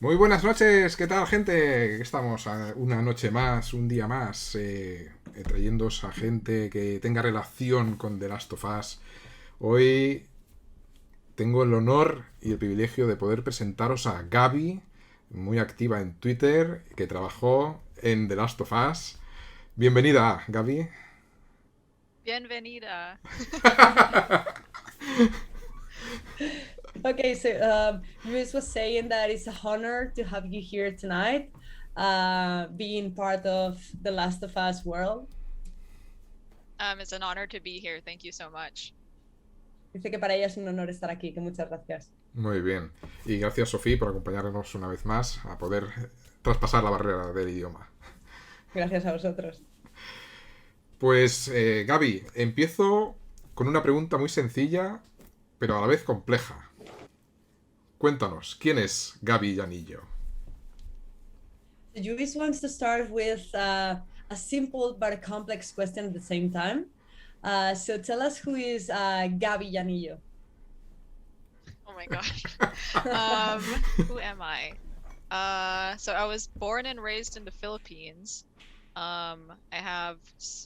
Muy buenas noches, ¿qué tal, gente? Estamos a una noche más, un día más, trayéndoos a gente que tenga relación con The Last of Us. Hoy tengo el honor y el privilegio de poder presentaros a Gabby, muy activa en Twitter, que trabajó en The Last of Us. Bienvenida, Gabby. Bienvenida. Okay, so Luis was saying that it's a honor to have you here tonight, being part of the Last of Us world. It's an honor to be here. Thank you so much. Dice que para ella es un honor estar aquí, que muchas gracias. Muy bien. Y gracias, Sofía, por acompañarnos una vez más a poder traspasar la barrera del idioma. Gracias a vosotros. Pues, Gaby, empiezo con una pregunta muy sencilla, pero a la vez compleja. Cuéntanos, ¿quién es Gabby Llanillo? Luis wants to start with a simple but a complex question at the same time. So tell us who is Gabby Llanillo. Oh my gosh. Who am I? So I was born and raised in the Philippines. I have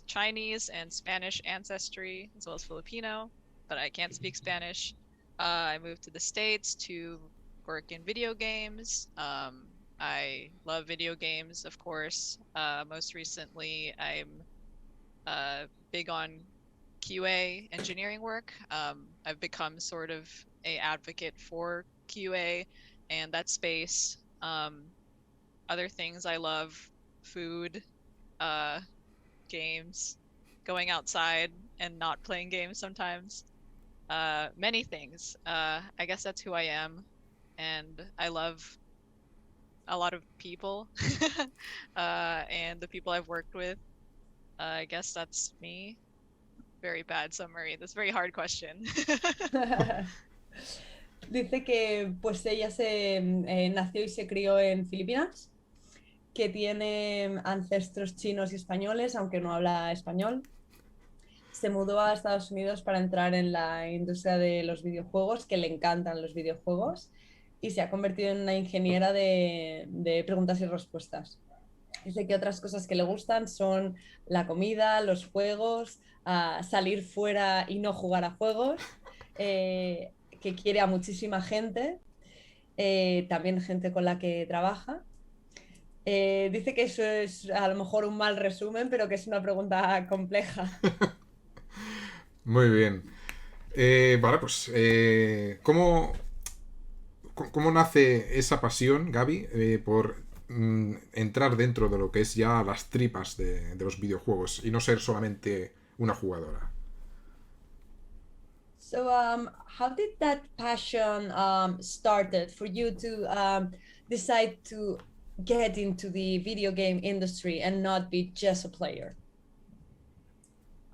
Chinese and Spanish ancestry, as well as Filipino, but I can't speak Spanish. I moved to the States to work in video games. I love video games, of course. Most recently, I'm big on QA engineering work. I've become sort of a advocate for QA and that space. Other things I love: food, games, going outside and not playing games sometimes. Many things. I guess that's who I am, and I love a lot of people and the people I've worked with. I guess that's me. Very bad summary. That's a very hard question. Dice que pues ella se nació y se crió en Filipinas, que tiene ancestros chinos y españoles, aunque no habla español. Se mudó a Estados Unidos para entrar en la industria de los videojuegos, que le encantan los videojuegos, y se ha convertido en una ingeniera de preguntas y respuestas. Dice que otras cosas que le gustan son la comida, los juegos, salir fuera y no jugar a juegos, que quiere a muchísima gente, también gente con la que trabaja. Dice que eso es a lo mejor un mal resumen, pero que es una pregunta compleja. Muy bien. Vale, pues, ¿cómo nace esa pasión, Gaby, por entrar dentro de lo que es ya las tripas de los videojuegos y no ser solamente una jugadora? So, how did that passion started for you to decide to get into the video game industry and not be just a player?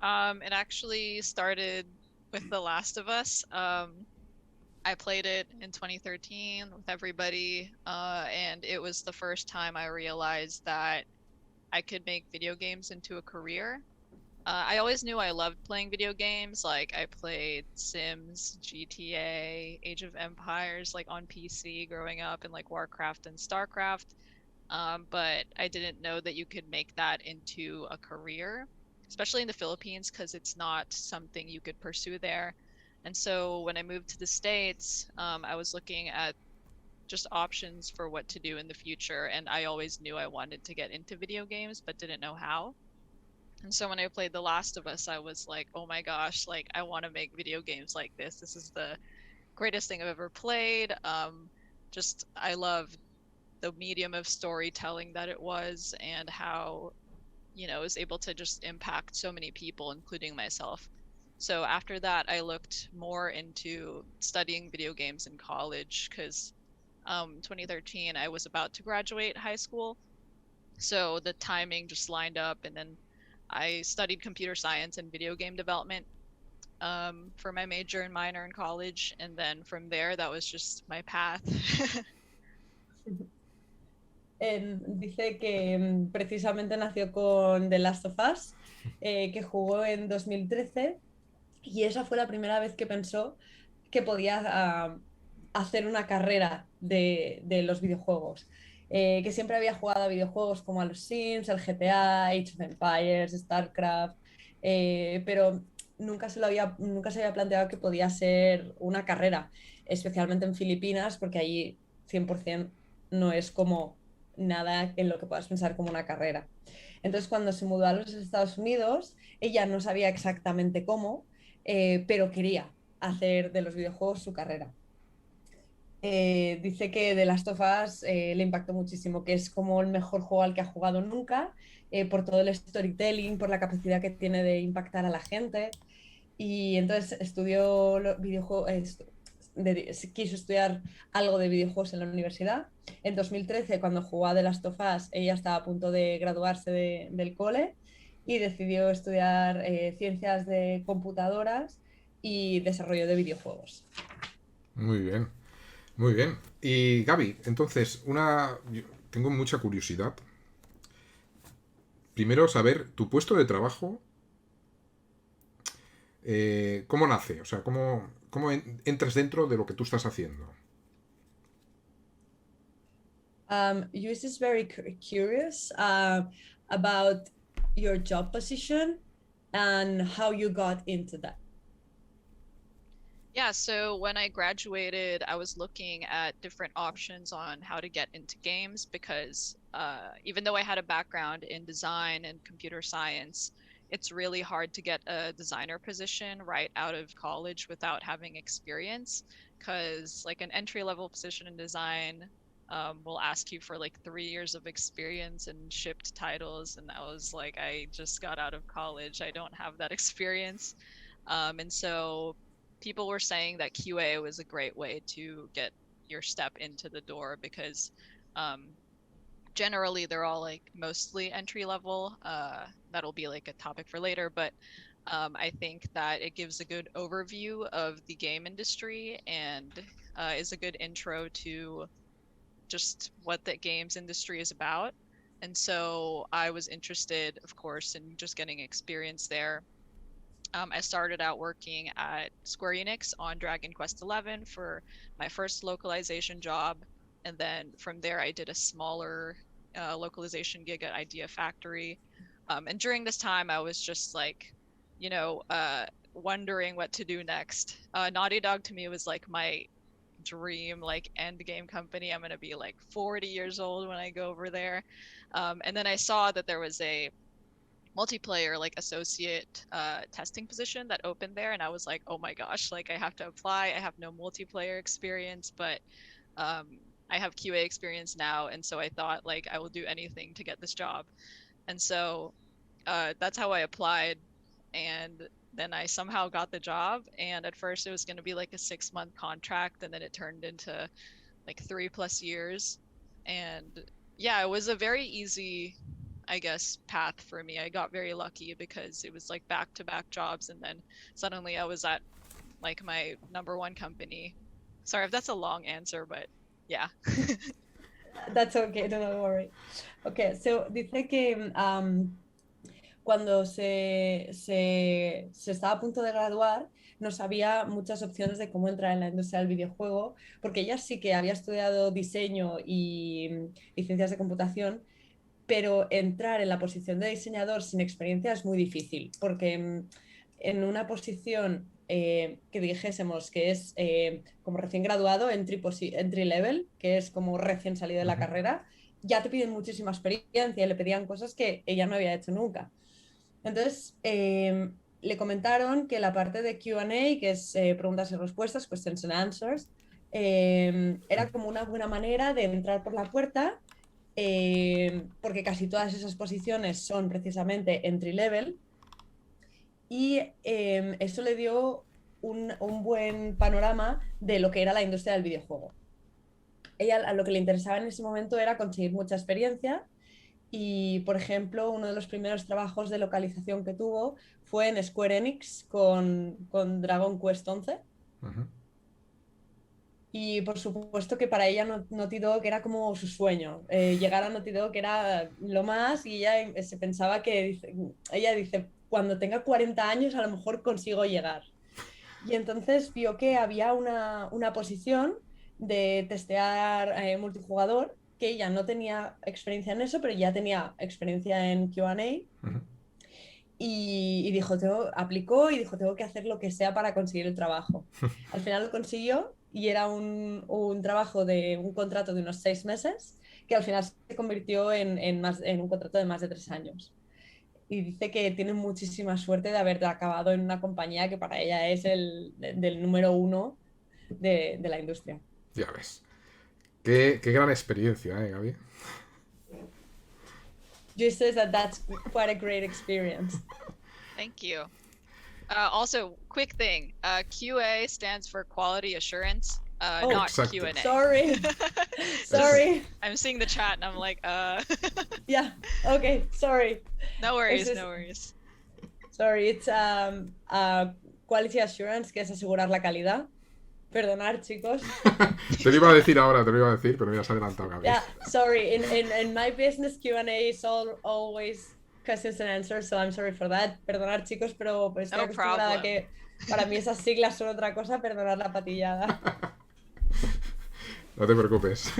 It actually started with The Last of Us. I played it in 2013 with everybody, and it was the first time I realized that I could make video games into a career. I always knew I loved playing video games. Like, I played Sims, GTA, Age of Empires, like on PC growing up, and like Warcraft and Starcraft. But I didn't know that you could make that into a career, especially in the Philippines, because it's not something you could pursue there. And so when I moved to the States, I was looking at just options for what to do in the future, and I always knew I wanted to get into video games, but didn't know how. And so when I played The Last of Us, I was like, oh my gosh, like, I want to make video games like this. This is the greatest thing I've ever played. Just, I love the medium of storytelling that it was, and how, it was able to just impact so many people, including myself. So after that, I looked more into studying video games in college, because 2013, I was about to graduate high school. So the timing just lined up, and then I studied computer science and video game development for my major and minor in college. And then from there, that was just my path. Dice que precisamente nació con The Last of Us, que jugó en 2013, y esa fue la primera vez que pensó que podía hacer una carrera de los videojuegos. Que siempre había jugado a videojuegos como a los Sims, el GTA, Age of Empires, StarCraft, pero nunca se había planteado que podía ser una carrera, especialmente en Filipinas, porque allí 100% no es como nada en lo que puedas pensar como una carrera. Entonces, cuando se mudó a los Estados Unidos, ella no sabía exactamente cómo, pero quería hacer de los videojuegos su carrera. Dice que The Last of Us le impactó muchísimo, que es como el mejor juego al que ha jugado nunca, por todo el storytelling, por la capacidad que tiene de impactar a la gente. Y entonces estudió videojuegos, quiso estudiar algo de videojuegos en la universidad. En 2013, cuando jugó a The Last of Us, ella estaba a punto de graduarse del cole y decidió estudiar ciencias de computadoras y desarrollo de videojuegos. Muy bien, muy bien. Y Gaby, entonces, yo tengo mucha curiosidad. Primero, saber tu puesto de trabajo, cómo nace, o sea, cómo entras dentro de lo que tú estás haciendo. You was just very curious about your job position and how you got into that. Yeah, so when I graduated, I was looking at different options on how to get into games because even though I had a background in design and computer science, it's really hard to get a designer position right out of college without having experience because like an entry-level position in design will ask you for like 3 years of experience and shipped titles, and I was like, I just got out of college. I don't have that experience. And so people were saying that QA was a great way to get your step into the door because um, generally they're all like mostly entry level. That'll be like a topic for later, but I think that it gives a good overview of the game industry and is a good intro to just what the games industry is about. And so I was interested, of course, in just getting experience there. I started out working at Square Enix on Dragon Quest XI for my first localization job. And then from there, I did a smaller localization gig at Idea Factory. And during this time, I was just like, wondering what to do next. Naughty Dog to me was like my dream, like end game company. I'm going to be like 40 years old when I go over there. And then I saw that there was a multiplayer like associate testing position that opened there, and I was like, oh my gosh, like I have to apply. I have no multiplayer experience, but um, I have QA experience now, and so I thought like I will do anything to get this job. And so that's how I applied, and then I somehow got the job. And at first it was going to be like a 6-month contract, and then it turned into like 3+ years. And yeah, it was a very easy, I guess, path for me. I got very lucky because it was like back-to-back jobs, and then suddenly I was at like my #1 company. Sorry if that's a long answer, but yeah. That's okay, don't worry. Okay, so dice que cuando se estaba a punto de graduar, no sabía muchas opciones de cómo entrar en la industria del videojuego, porque ella sí que había estudiado diseño y ciencias de computación, pero entrar en la posición de diseñador sin experiencia es muy difícil, porque en una posición que dijésemos que es como recién graduado, entry level, que es como recién salido de la carrera, ya te piden muchísima experiencia y le pedían cosas que ella no había hecho nunca. Entonces, le comentaron que la parte de Q&A, que es preguntas y respuestas, questions and answers, era como una buena manera de entrar por la puerta, porque casi todas esas posiciones son precisamente entry level, y eso le dio un buen panorama de lo que era la industria del videojuego. Ella a lo que le interesaba en ese momento era conseguir mucha experiencia. Y, por ejemplo, uno de los primeros trabajos de localización que tuvo fue en Square Enix con Dragon Quest XI. Ajá. Y por supuesto que para ella Naughty Dog era como su sueño. Llegar a Naughty Dog era lo más, y ella se pensaba que, ella dice, cuando tenga 40 años a lo mejor consigo llegar. Y entonces vio que había una posición de testear multijugador, que ella no tenía experiencia en eso, pero ya tenía experiencia en Q&A Ujú. y dijo, aplicó y dijo, tengo que hacer lo que sea para conseguir el trabajo. Al final lo consiguió y era un trabajo de un contrato de unos 6 meses que al final se convirtió en un contrato de más de 3 años. Y dice que tiene muchísima suerte de haber acabado en una compañía que para ella es del número uno de la industria. Ya ves. Qué gran experiencia, Gaby. Just says that that's quite a great experience. Thank you. Also, quick thing. QA stands for quality assurance, Oh, not exacto. Q&A. Sorry. Sorry. I'm seeing the chat and I'm like, Yeah. Okay. Sorry. No worries, Ese es- no worries. Sorry. It's quality assurance, que es asegurar la calidad. Perdonar, chicos. Te lo iba a decir ahora, te lo iba a decir, pero me has adelantado, Gaby. Yeah. Sorry. In my business, Q&A is always questions and answers, so I'm sorry for that. Perdonar, chicos, pero estoy No acostumbrada a problem. que para mí esas siglas son otra cosa. Perdonar la patillada. No te preocupes.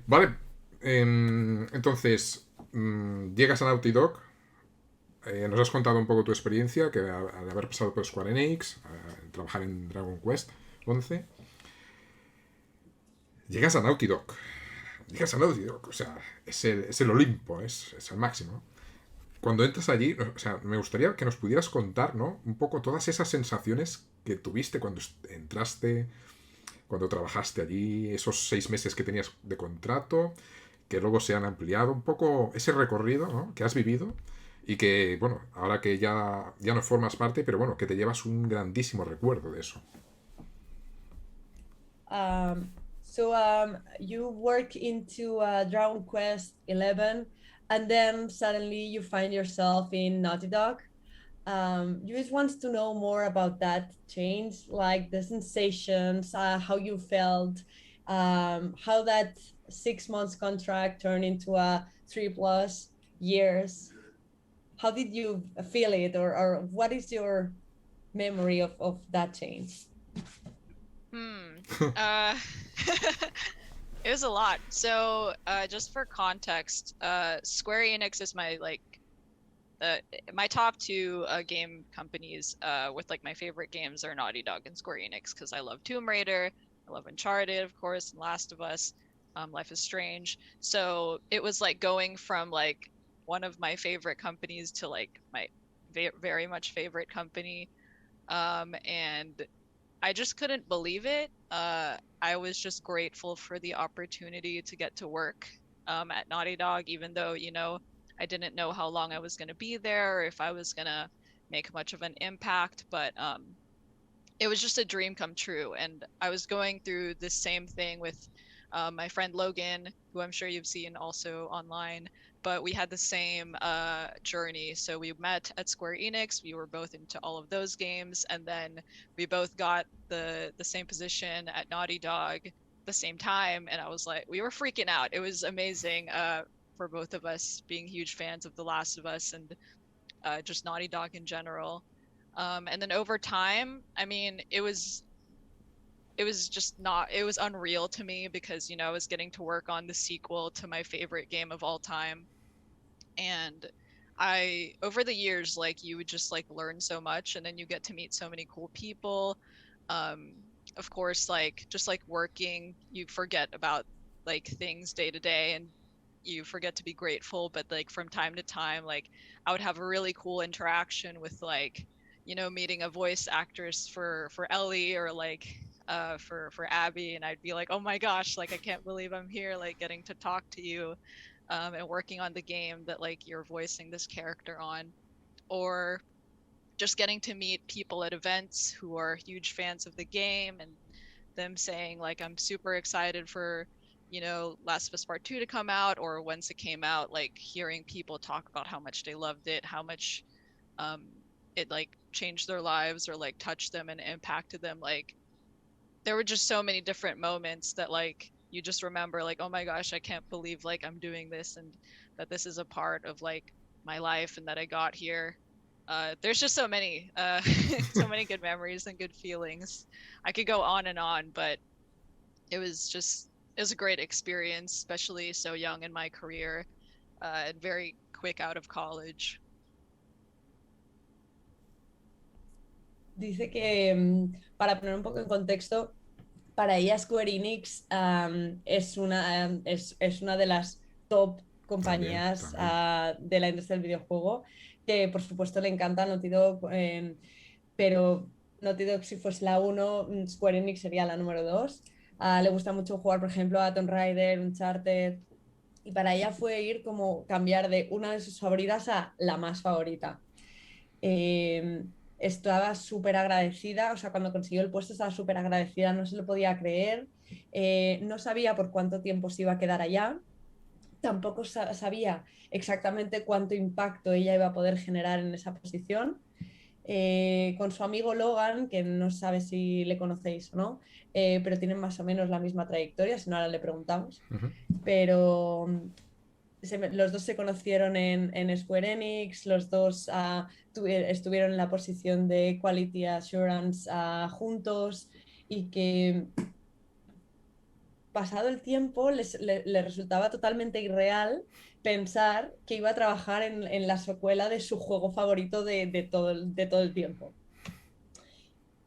Vale. Entonces, llegas a Naughty Dog. Nos has contado un poco tu experiencia, que al haber pasado por Square Enix, trabajar en Dragon Quest 11. Llegas a Naughty Dog. O sea, es el Olimpo, es el máximo. Cuando entras allí, o sea, me gustaría que nos pudieras contar, ¿no? Un poco todas esas sensaciones que tuviste cuando entraste, cuando trabajaste allí, esos 6 meses que tenías de contrato, que luego se han ampliado, un poco ese recorrido, ¿no? Que has vivido y que, bueno, ahora que ya no formas parte, pero bueno, que te llevas un grandísimo recuerdo de eso. So you work into Dragon Quest 11, and then suddenly you find yourself in Naughty Dog. You just want to know more about that change, like the sensations, how you felt, how that 6 months contract turned into a 3+ years. How did you feel it, or what is your memory of that change? Uh, it was a lot. So, just for context, Square Enix is my top two game companies with like my favorite games are Naughty Dog and Square Enix because I love Tomb Raider, I love Uncharted, of course, and Last of Us, Life is Strange. So it was like going from like one of my favorite companies to like my very much favorite company, and I just couldn't believe it. I was just grateful for the opportunity to get to work at Naughty Dog, even though, I didn't know how long I was going to be there or if I was going to make much of an impact. But it was just a dream come true. And I was going through the same thing with my friend Logan, who I'm sure you've seen also online. But we had the same journey. So we met at Square Enix. We were both into all of those games, and then we both got the same position at Naughty Dog at the same time. And I was like, we were freaking out. It was amazing for both of us, being huge fans of The Last of Us and just Naughty Dog in general. And then over time, I mean, it was just not, it was unreal to me because, I was getting to work on the sequel to my favorite game of all time. And over the years, like, you would just like learn so much, and then you get to meet so many cool people. Of course, like, just like working, you forget about like things day to day and you forget to be grateful. But like from time to time, like, I would have a really cool interaction with like, meeting a voice actress for Ellie, or like for Abby, and I'd be like, oh my gosh, like, I can't believe I'm here, like, getting to talk to you and working on the game that like you're voicing this character on. Or just getting to meet people at events who are huge fans of the game, and them saying like, I'm super excited for Last of Us Part 2 to come out, or once it came out, like hearing people talk about how much they loved it, how much it like changed their lives or like touched them and impacted them. Like, there were just so many different moments that like you just remember, like, oh my gosh, I can't believe like I'm doing this, and that this is a part of like my life, and that I got here. There's just so many, so many good memories and good feelings. I could go on and on, but it was a great experience, especially so young in my career, and very quick out of college. Dice que, para poner un poco en contexto, para ella Square Enix es una de las top compañías También. de la industria del videojuego, que por supuesto le encanta Naughty Dog, pero Naughty Dog si fuese la 1, Square Enix sería la número 2. Le gusta mucho jugar, por ejemplo, a Tomb Raider, Uncharted, y para ella fue ir como cambiar de una de sus favoritas a la más favorita. Estaba súper agradecida, o sea, cuando consiguió el puesto estaba súper agradecida, no se lo podía creer, no sabía por cuánto tiempo se iba a quedar allá, tampoco sabía exactamente cuánto impacto ella iba a poder generar en esa posición. Con su amigo Logan, que no sabe si le conocéis o no, pero tienen más o menos la misma trayectoria, si no ahora le preguntamos, pero los dos se conocieron en Square Enix, los dos estuvieron en la posición de Quality Assurance juntos, y que pasado el tiempo les resultaba totalmente irreal pensar que iba a trabajar en la secuela de su juego favorito de todo el tiempo.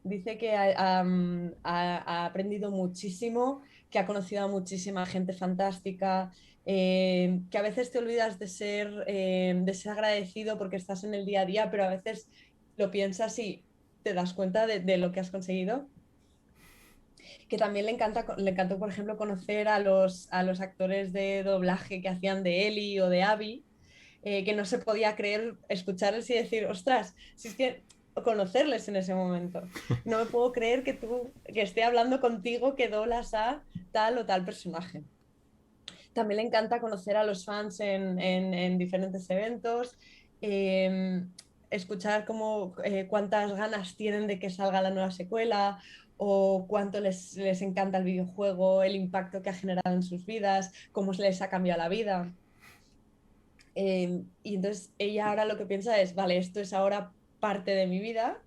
Dice que ha aprendido muchísimo, que ha conocido a muchísima gente fantástica, que a veces te olvidas de ser agradecido porque estás en el día a día, pero a veces lo piensas y te das cuenta de lo que has conseguido. Que también le encantó, por ejemplo, conocer a los actores de doblaje que hacían de Ellie o de Abby, que no se podía creer escucharles y decir, ostras, si es que conocerles en ese momento. No me puedo creer que esté hablando contigo que doblas a tal o tal personaje. También le encanta conocer a los fans en diferentes eventos, escuchar cuántas ganas tienen de que salga la nueva secuela, o cuánto les encanta el videojuego, el impacto que ha generado en sus vidas, cómo les ha cambiado la vida. Y entonces ella ahora lo que piensa es, vale, esto es ahora parte de mi vida,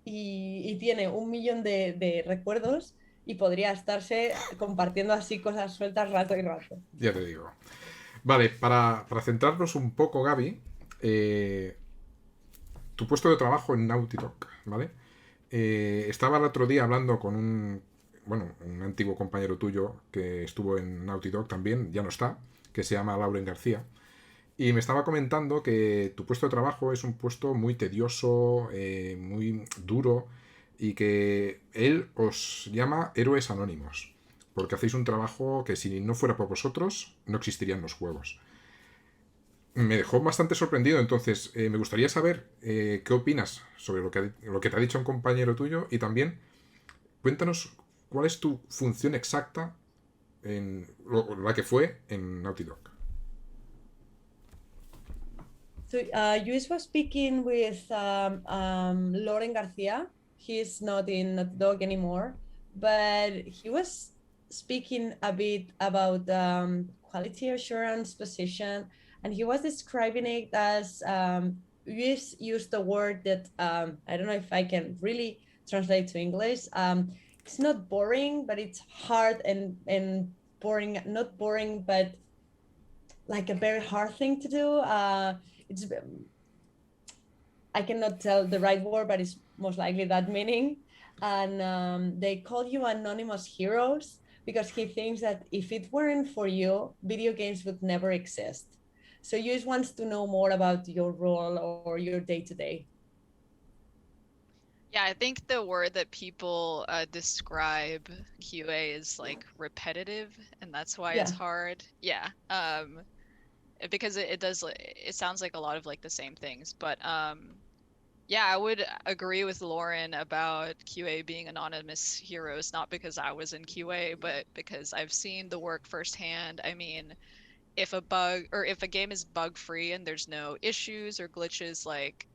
y tiene 1 millón de recuerdos, y podría estarse compartiendo así cosas sueltas rato y rato. Ya te digo. Vale, para centrarnos un poco, Gaby, tu puesto de trabajo en Naughty Dog, ¿vale? Estaba el otro día hablando con un antiguo compañero tuyo que estuvo en Naughty Dog también, ya no está, que se llama Lauren García, y me estaba comentando que tu puesto de trabajo es un puesto muy tedioso, muy duro, y que él os llama héroes anónimos, porque hacéis un trabajo que si no fuera por vosotros no existirían los juegos. Me dejó bastante sorprendido, entonces me gustaría saber qué opinas sobre lo que te ha dicho un compañero tuyo, y también cuéntanos cuál es tu función exacta en la que fue en Naughty Dog. So you was speaking with Lauren Garcia. He's not in Naughty Dog anymore, but he was speaking a bit about quality assurance position, and he was describing it as used the word that I don't know if I can really translate to English. It's not boring, but it's hard and boring. Not boring, but like a very hard thing to do. It's I cannot tell the right word, but it's most likely that meaning. And they call you anonymous heroes because he thinks that if it weren't for you, video games would never exist. So he just wants to know more about your role or your day-to-day. Yeah, I think the word that people describe QA is like repetitive, and that's why it's hard. Yeah. Because it does, it sounds like a lot of like the same things, but yeah, I would agree with Lauren about QA being anonymous heroes, not because I was in QA, but because I've seen the work firsthand. I mean, if a bug or if a game is bug free and there's no issues or glitches, like,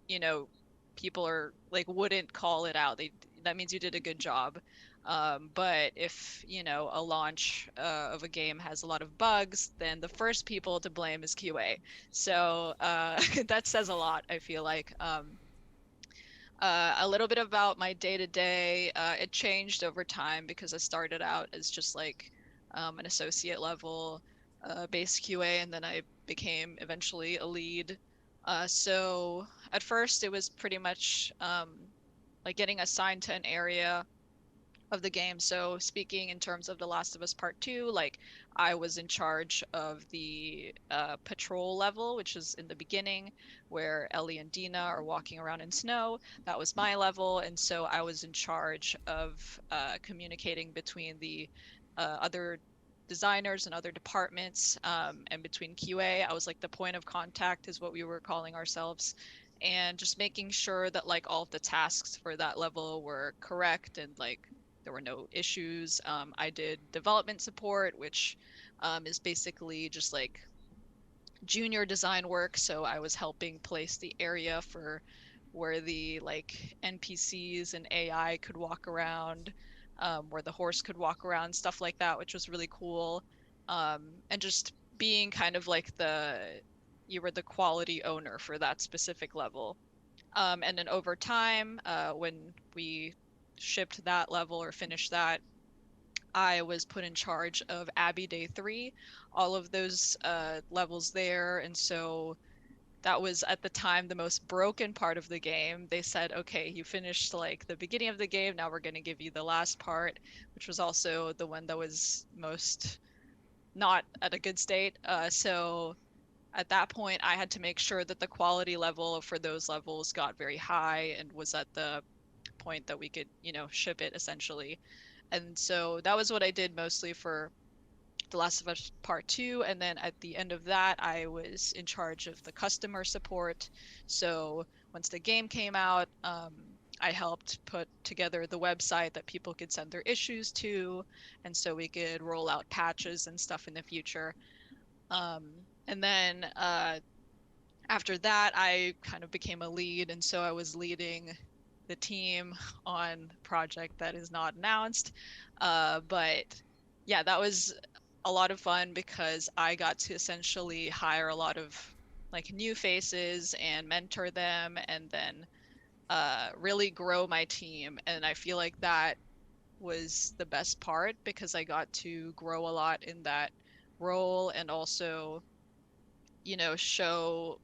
you know, people are like wouldn't call it out. That means you did a good job. But if, you know, a launch of a game has a lot of bugs, then the first people to blame is QA. So that says a lot, I feel like. A little bit about my day-to-day. It changed over time because I started out as just like an associate level base QA, and then I became eventually a lead. So at first it was pretty much like getting assigned to an area of the game. So speaking in terms of The Last of Us Part 2, like I was in charge of the patrol level, which is in the beginning where Ellie and Dina are walking around in snow. That was my level, and so I was in charge of communicating between the other designers and other departments, and between QA. I was like the point of contact is what we were calling ourselves, and just making sure that like all of the tasks for that level were correct and like there were no issues. I did development support, which is basically just like junior design work. So I was helping place the area for where the like NPCs and AI could walk around, where the horse could walk around, stuff like that, which was really cool. And just being kind of like you were the quality owner for that specific level. And then over time, when we shipped that level or finished that, I was put in charge of Abbey Day 3, all of those levels there. And so that was at the time the most broken part of the game. They said, okay, you finished like the beginning of the game, now we're going to give you the last part, which was also the one that was most not at a good state. So at that point, I had to make sure that the quality level for those levels got very high and was at the point that we could, you know, ship it essentially. And so that was what I did mostly for The Last of Us Part 2. And then at the end of that, I was in charge of the customer support. So once the game came out, I helped put together the website that people could send their issues to. And so we could roll out patches and stuff in the future. And then after that, I kind of became a lead. And so I was leading the team on the project that is not announced. But yeah, that was a lot of fun because I got to essentially hire a lot of like new faces and mentor them, and then really grow my team. And I feel like that was the best part because I got to grow a lot in that role and also, you know, show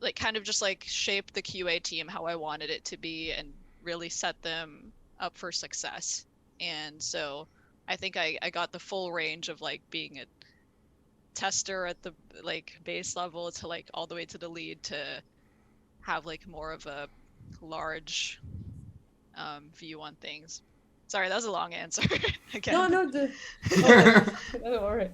like kind of just like shape the QA team how I wanted it to be and really set them up for success. And so I think I got the full range of like being a tester at the like base level to like all the way to the lead to have like more of a large view on things. Sorry, that was a long answer. Again. No, no, don't worry.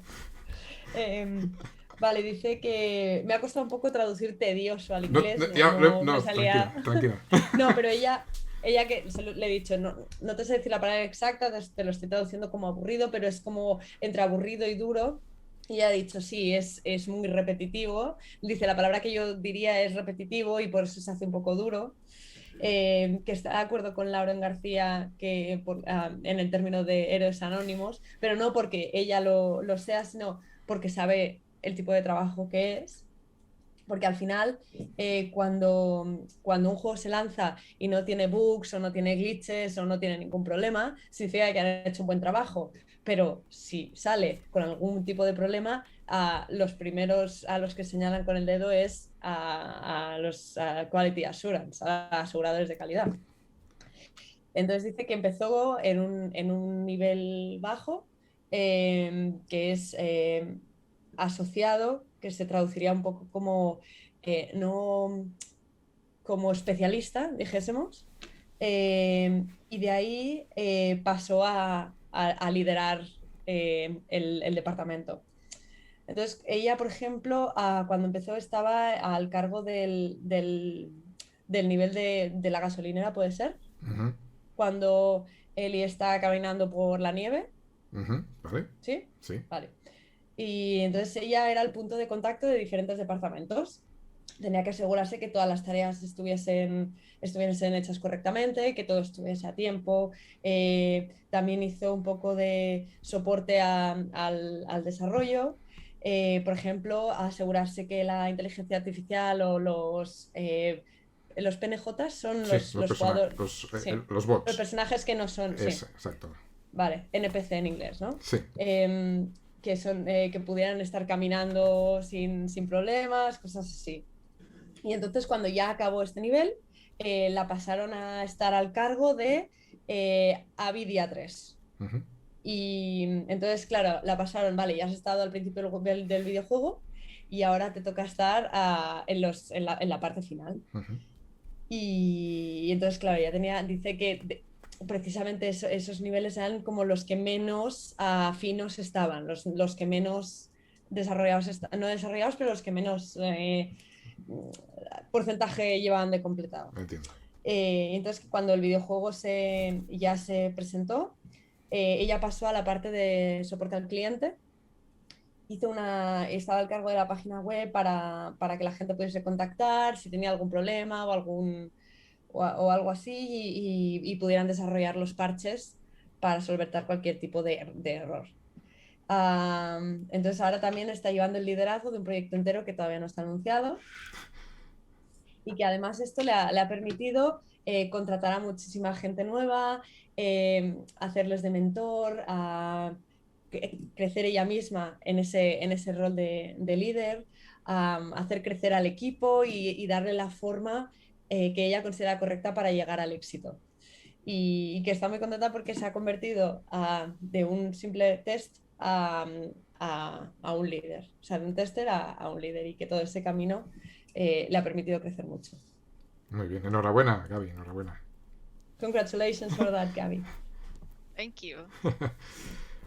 Vale, dice que me ha costado un poco traducir tedioso al inglés. No, salía... tranquila. No, pero ella que le he dicho, no te sé decir la palabra exacta, te lo estoy traduciendo como aburrido, pero es como entre aburrido y duro. Y ella ha dicho, sí, es muy repetitivo. Dice, la palabra que yo diría es repetitivo y por eso se hace un poco duro. Que está de acuerdo con Lauren García en el término de héroes anónimos, pero no porque ella lo sea, sino porque sabe el tipo de trabajo que es. Porque al final, cuando un juego se lanza y no tiene bugs o no tiene glitches o no tiene ningún problema, significa que han hecho un buen trabajo. Pero si sale con algún tipo de problema, los primeros a los que señalan con el dedo es a los quality assurance, a los aseguradores de calidad. Entonces dice que empezó en un nivel bajo, que es asociado, que se traduciría un poco como no como especialista, dijésemos, y de ahí pasó a liderar el departamento. Entonces, ella, por ejemplo, cuando empezó estaba al cargo del nivel de la gasolinera, ¿puede ser? Uh-huh. Cuando Ellie está caminando por la nieve. Uh-huh. ¿Vale? ¿Sí? Sí. Vale. Y entonces ella era el punto de contacto de diferentes departamentos. tenía que asegurarse que todas las tareas estuviesen hechas correctamente, que todo estuviese a tiempo. También hizo un poco de soporte al desarrollo. Por ejemplo, asegurarse que la inteligencia artificial o los PNJs son Sí, los jugadores, los sí, los bots. personajes que no son, sí, Exacto. vale, NPC en inglés, ¿no? Sí. Que son, que pudieran estar caminando sin problemas, cosas así. Y entonces cuando ya acabó este nivel, la pasaron a estar al cargo de Avidia 3. Ujú. Y entonces, claro, la pasaron, vale, ya has estado al principio del videojuego y ahora te toca estar en la parte final. Ujú. Y entonces, claro, dice que precisamente esos niveles eran como los que menos finos estaban, los que menos desarrollados, no desarrollados, pero los que menos porcentaje llevaban de completado. Entiendo. Entonces, cuando el videojuego ya se presentó, ella pasó a la parte de soporte al cliente. Estaba al cargo de la página web para que la gente pudiese contactar si tenía algún problema o algo así y pudieran desarrollar los parches para solventar cualquier tipo de error. Entonces ahora también está llevando el liderazgo de un proyecto entero que todavía no está anunciado y que además esto le ha permitido contratar a muchísima gente nueva, hacerles de mentor, crecer ella misma en ese rol de líder, hacer crecer al equipo y darle la forma que ella considera correcta para llegar al éxito. Y que está muy contenta porque se ha convertido de un simple test a un líder, o sea, de un tester a un líder y que todo ese camino le ha permitido crecer mucho. Muy bien. Enhorabuena, Gaby, enhorabuena. Congratulations for that, Gabby. Thank you.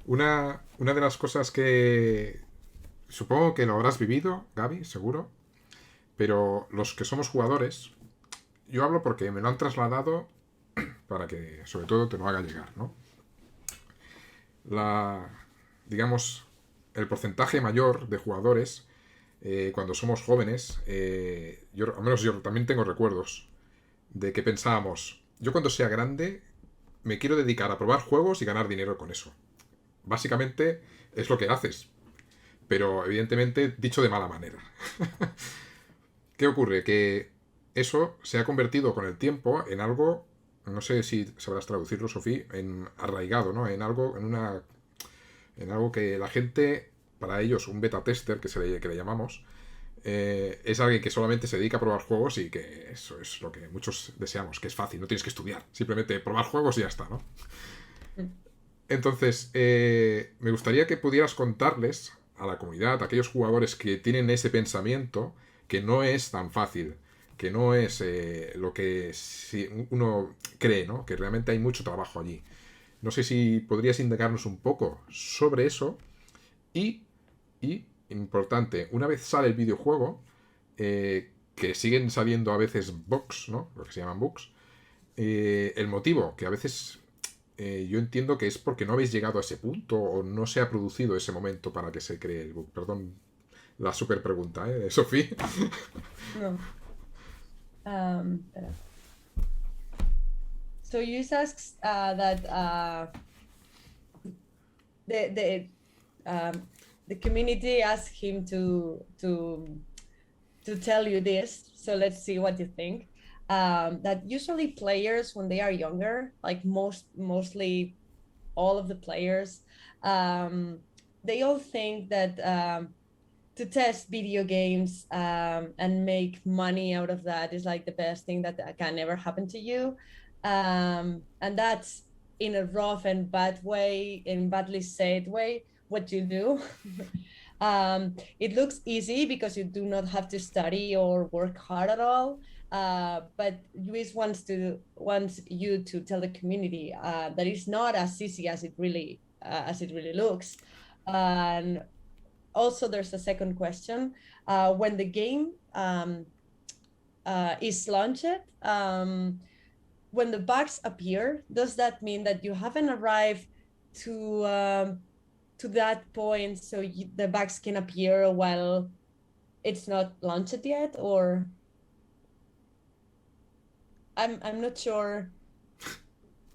Una de las cosas que supongo que lo habrás vivido, Gaby, seguro, pero los que somos jugadores, yo hablo porque me lo han trasladado para que sobre todo te lo haga llegar, ¿no? Digamos, el porcentaje mayor de jugadores cuando somos jóvenes, al menos yo también tengo recuerdos de que pensábamos, yo cuando sea grande me quiero dedicar a probar juegos y ganar dinero con eso. Básicamente es lo que haces, pero evidentemente dicho de mala manera. ¿Qué ocurre? Que eso se ha convertido con el tiempo en algo, no sé si sabrás traducirlo, Sofía, en arraigado, ¿no? En algo que la gente, para ellos, un beta tester, que le llamamos, es alguien que solamente se dedica a probar juegos y que eso es lo que muchos deseamos, que es fácil, no tienes que estudiar, simplemente probar juegos y ya está, ¿no? Entonces, me gustaría que pudieras contarles a la comunidad, a aquellos jugadores que tienen ese pensamiento, que no es tan fácil, que no es lo que uno cree, ¿no? Que realmente hay mucho trabajo allí. No sé si podrías indicarnos un poco sobre eso y importante, una vez sale el videojuego, que siguen saliendo a veces bugs, ¿no? Lo que se llaman bugs, el motivo, que a veces yo entiendo que es porque no habéis llegado a ese punto o no se ha producido ese momento para que se cree el bug. Perdón la super pregunta, Sofía. No. So you asked that the community asked him to tell you this. So let's see what you think. That usually players, when they are younger, like mostly all of the players, they all think that to test video games and make money out of that is like the best thing that can ever happen to you. And that's in a rough and bad way, in badly said way, what you do. It looks easy because you do not have to study or work hard at all. But Luis wants you to tell the community that it's not as easy as it really looks. And also, there's a second question. When the game is launched, when the bugs appear, does that mean that you haven't arrived to that point, so the bugs can appear while it's not launched yet, or I'm not sure.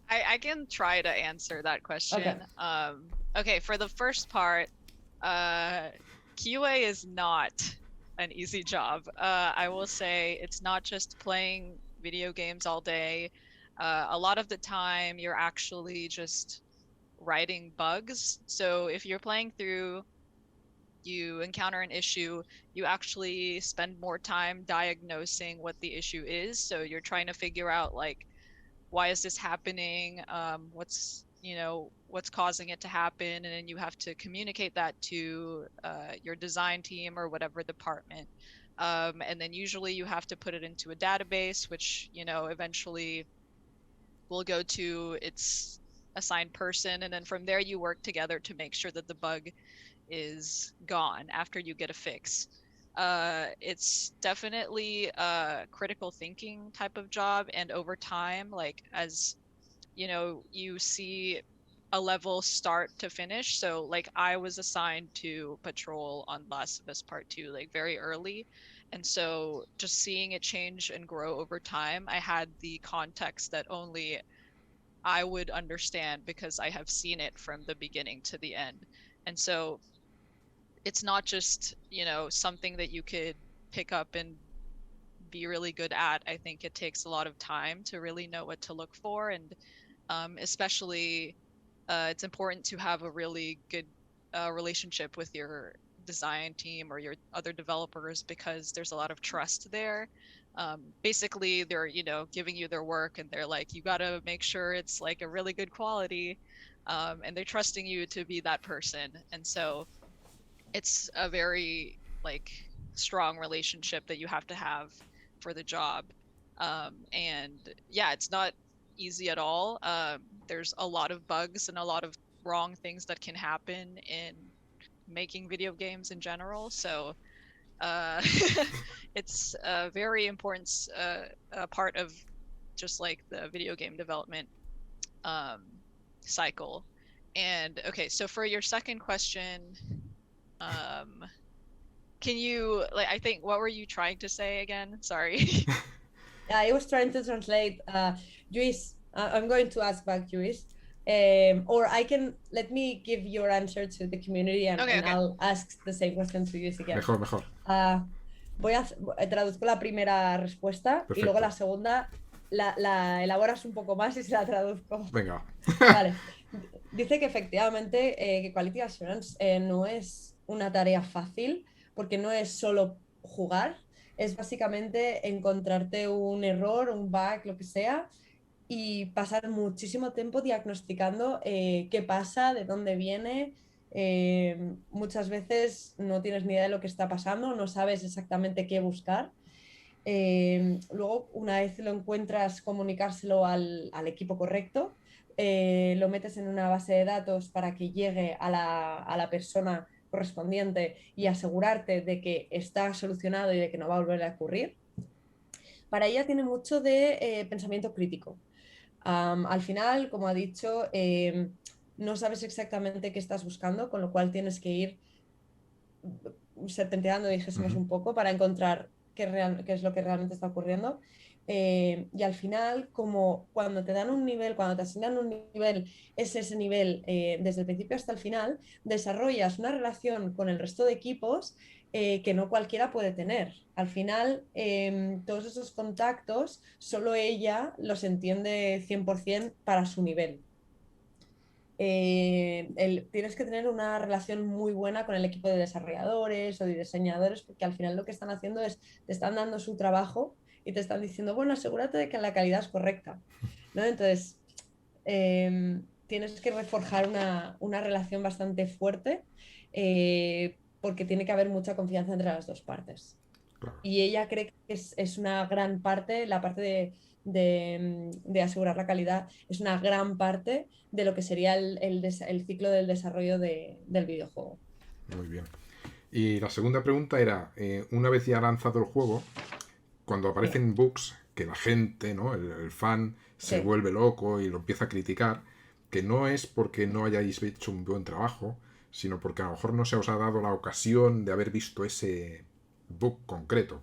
I can try to answer that question. Okay. Okay, for the first part, QA is not an easy job. I will say it's not just playing video games all day. A lot of the time, you're actually just writing bugs. So if you're playing through, you encounter an issue, you actually spend more time diagnosing what the issue is. So you're trying to figure out like, why is this happening? What's causing it to happen? And then you have to communicate that to your design team or whatever department. And then usually you have to put it into a database, which, eventually will go to its assigned person. And then from there, you work together to make sure that the bug is gone after you get a fix. It's definitely a critical thinking type of job, and over time, like as you see a level start to finish. So like I was assigned to patrol on Last of Us Part 2 like very early. And so just seeing it change and grow over time, I had the context that only I would understand because I have seen it from the beginning to the end. And so it's not just, something that you could pick up and be really good at. I think it takes a lot of time to really know what to look for. And especially it's important to have a really good relationship with your design team or your other developers, because there's a lot of trust there. Basically, they're, giving you their work and they're like, you got to make sure it's like a really good quality. And they're trusting you to be that person. And so it's a very like strong relationship that you have to have for the job. And yeah, it's not easy at all. There's a lot of bugs and a lot of wrong things that can happen in making video games in general. So it's a very important part of just like the video game development cycle. And okay, so for your second question, can you I think, what were you trying to say again? Sorry. Yeah, I was trying to translate. Luis, I'm going to ask back, Luis. Or let me give your answer to the community and I'll ask the same question to you again. Mejor. Traduzco la primera respuesta. Perfecto. Y luego la segunda la elaboras un poco más y se la traduzco. Venga. Vale. Dice que efectivamente que Quality Assurance no es una tarea fácil, porque no es solo jugar, es básicamente encontrarte un error, un bug, lo que sea, y pasar muchísimo tiempo diagnosticando qué pasa, de dónde viene. Muchas veces no tienes ni idea de lo que está pasando, no sabes exactamente qué buscar. Luego, una vez lo encuentras, comunicárselo al equipo correcto. Lo metes en una base de datos para que llegue a la persona correspondiente y asegurarte de que está solucionado y de que no va a volver a ocurrir. Para ella tiene mucho de pensamiento crítico. Al final, como ha dicho, no sabes exactamente qué estás buscando, con lo cual tienes que ir serpenteando, dijésemos, un poco para encontrar qué es lo que realmente está ocurriendo. Y al final, como cuando te dan un nivel, cuando te asignan un nivel, es ese nivel desde el principio hasta el final, desarrollas una relación con el resto de equipos que no cualquiera puede tener. Al final, todos esos contactos, solo ella los entiende 100% para su nivel. Tienes que tener una relación muy buena con el equipo de desarrolladores o de diseñadores, porque al final lo que están haciendo es, te están dando su trabajo y te están diciendo, bueno, asegúrate de que la calidad es correcta, ¿no? Entonces, tienes que reforjar una relación bastante fuerte, porque tiene que haber mucha confianza entre las dos partes. Y ella cree que es una gran parte, la parte de asegurar la calidad, es una gran parte de lo que sería el ciclo del desarrollo del videojuego. Muy bien. Y la segunda pregunta era, una vez ya lanzado el juego, cuando aparecen bugs, que la gente, ¿no? el fan se vuelve loco y lo empieza a criticar, que no es porque no hayáis hecho un buen trabajo, sino porque a lo mejor no se os ha dado la ocasión de haber visto ese bug concreto.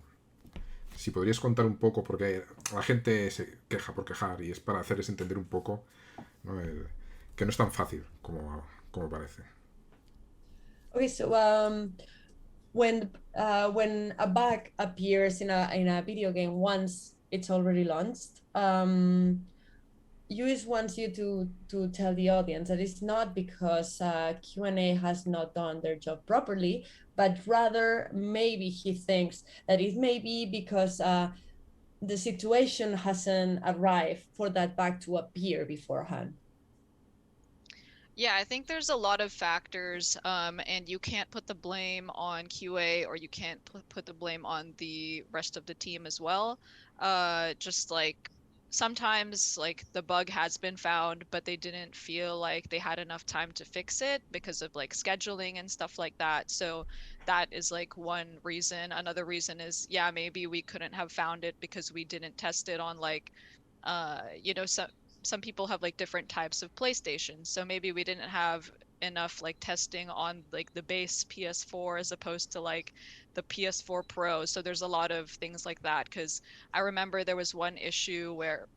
Si podrías contar un poco, porque la gente se queja por quejar y es para hacerles entender un poco, ¿no? Que no es tan fácil como parece. Okay, so when a bug appears in a video game once it's already launched, US wants you to tell the audience that it's not because Q&A has not done their job properly, but rather maybe he thinks that it may be because the situation hasn't arrived for that bug to appear beforehand. Yeah, I think there's a lot of factors, and you can't put the blame on QA or you can't put the blame on the rest of the team as well. Just like sometimes like the bug has been found, but they didn't feel like they had enough time to fix it because of like scheduling and stuff like that. So that is like one reason. Another reason is, yeah, maybe we couldn't have found it because we didn't test it on like some people have like different types of PlayStations. So maybe we didn't have enough like testing on like the base PS4 as opposed to like the PS4 Pro. So there's a lot of things like that, because I remember there was one issue where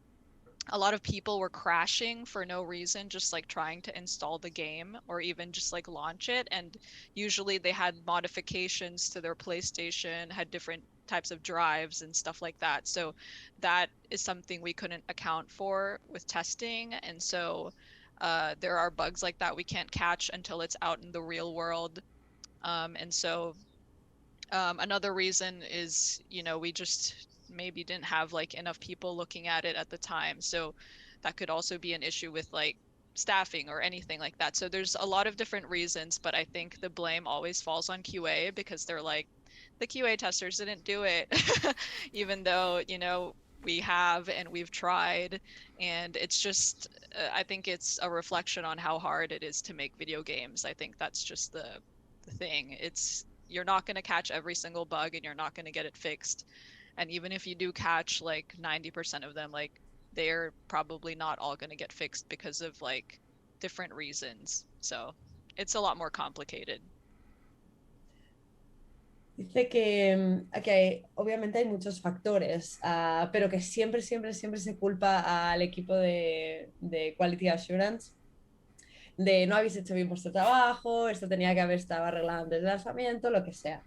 a lot of people were crashing for no reason, just like trying to install the game or even just like launch it. And usually they had modifications to their PlayStation, had different types of drives and stuff like that. So that is something we couldn't account for with testing. And so there are bugs like that we can't catch until it's out in the real world. And so another reason is, we just maybe didn't have like enough people looking at it at the time. So that could also be an issue with like staffing or anything like that. So there's a lot of different reasons, but I think the blame always falls on QA because they're like, the QA testers didn't do it, even though, we have and we've tried. And it's just, I think it's a reflection on how hard it is to make video games. I think that's just the thing. You're not going to catch every single bug and you're not going to get it fixed. And even if you do catch like 90% of them, like they're probably not all going to get fixed because of like different reasons. So it's a lot more complicated. Dice que obviamente hay muchos factores, pero que siempre se culpa al equipo de Quality Assurance de no habéis hecho bien vuestro trabajo, esto tenía que haber estado arreglado antes del lanzamiento, lo que sea.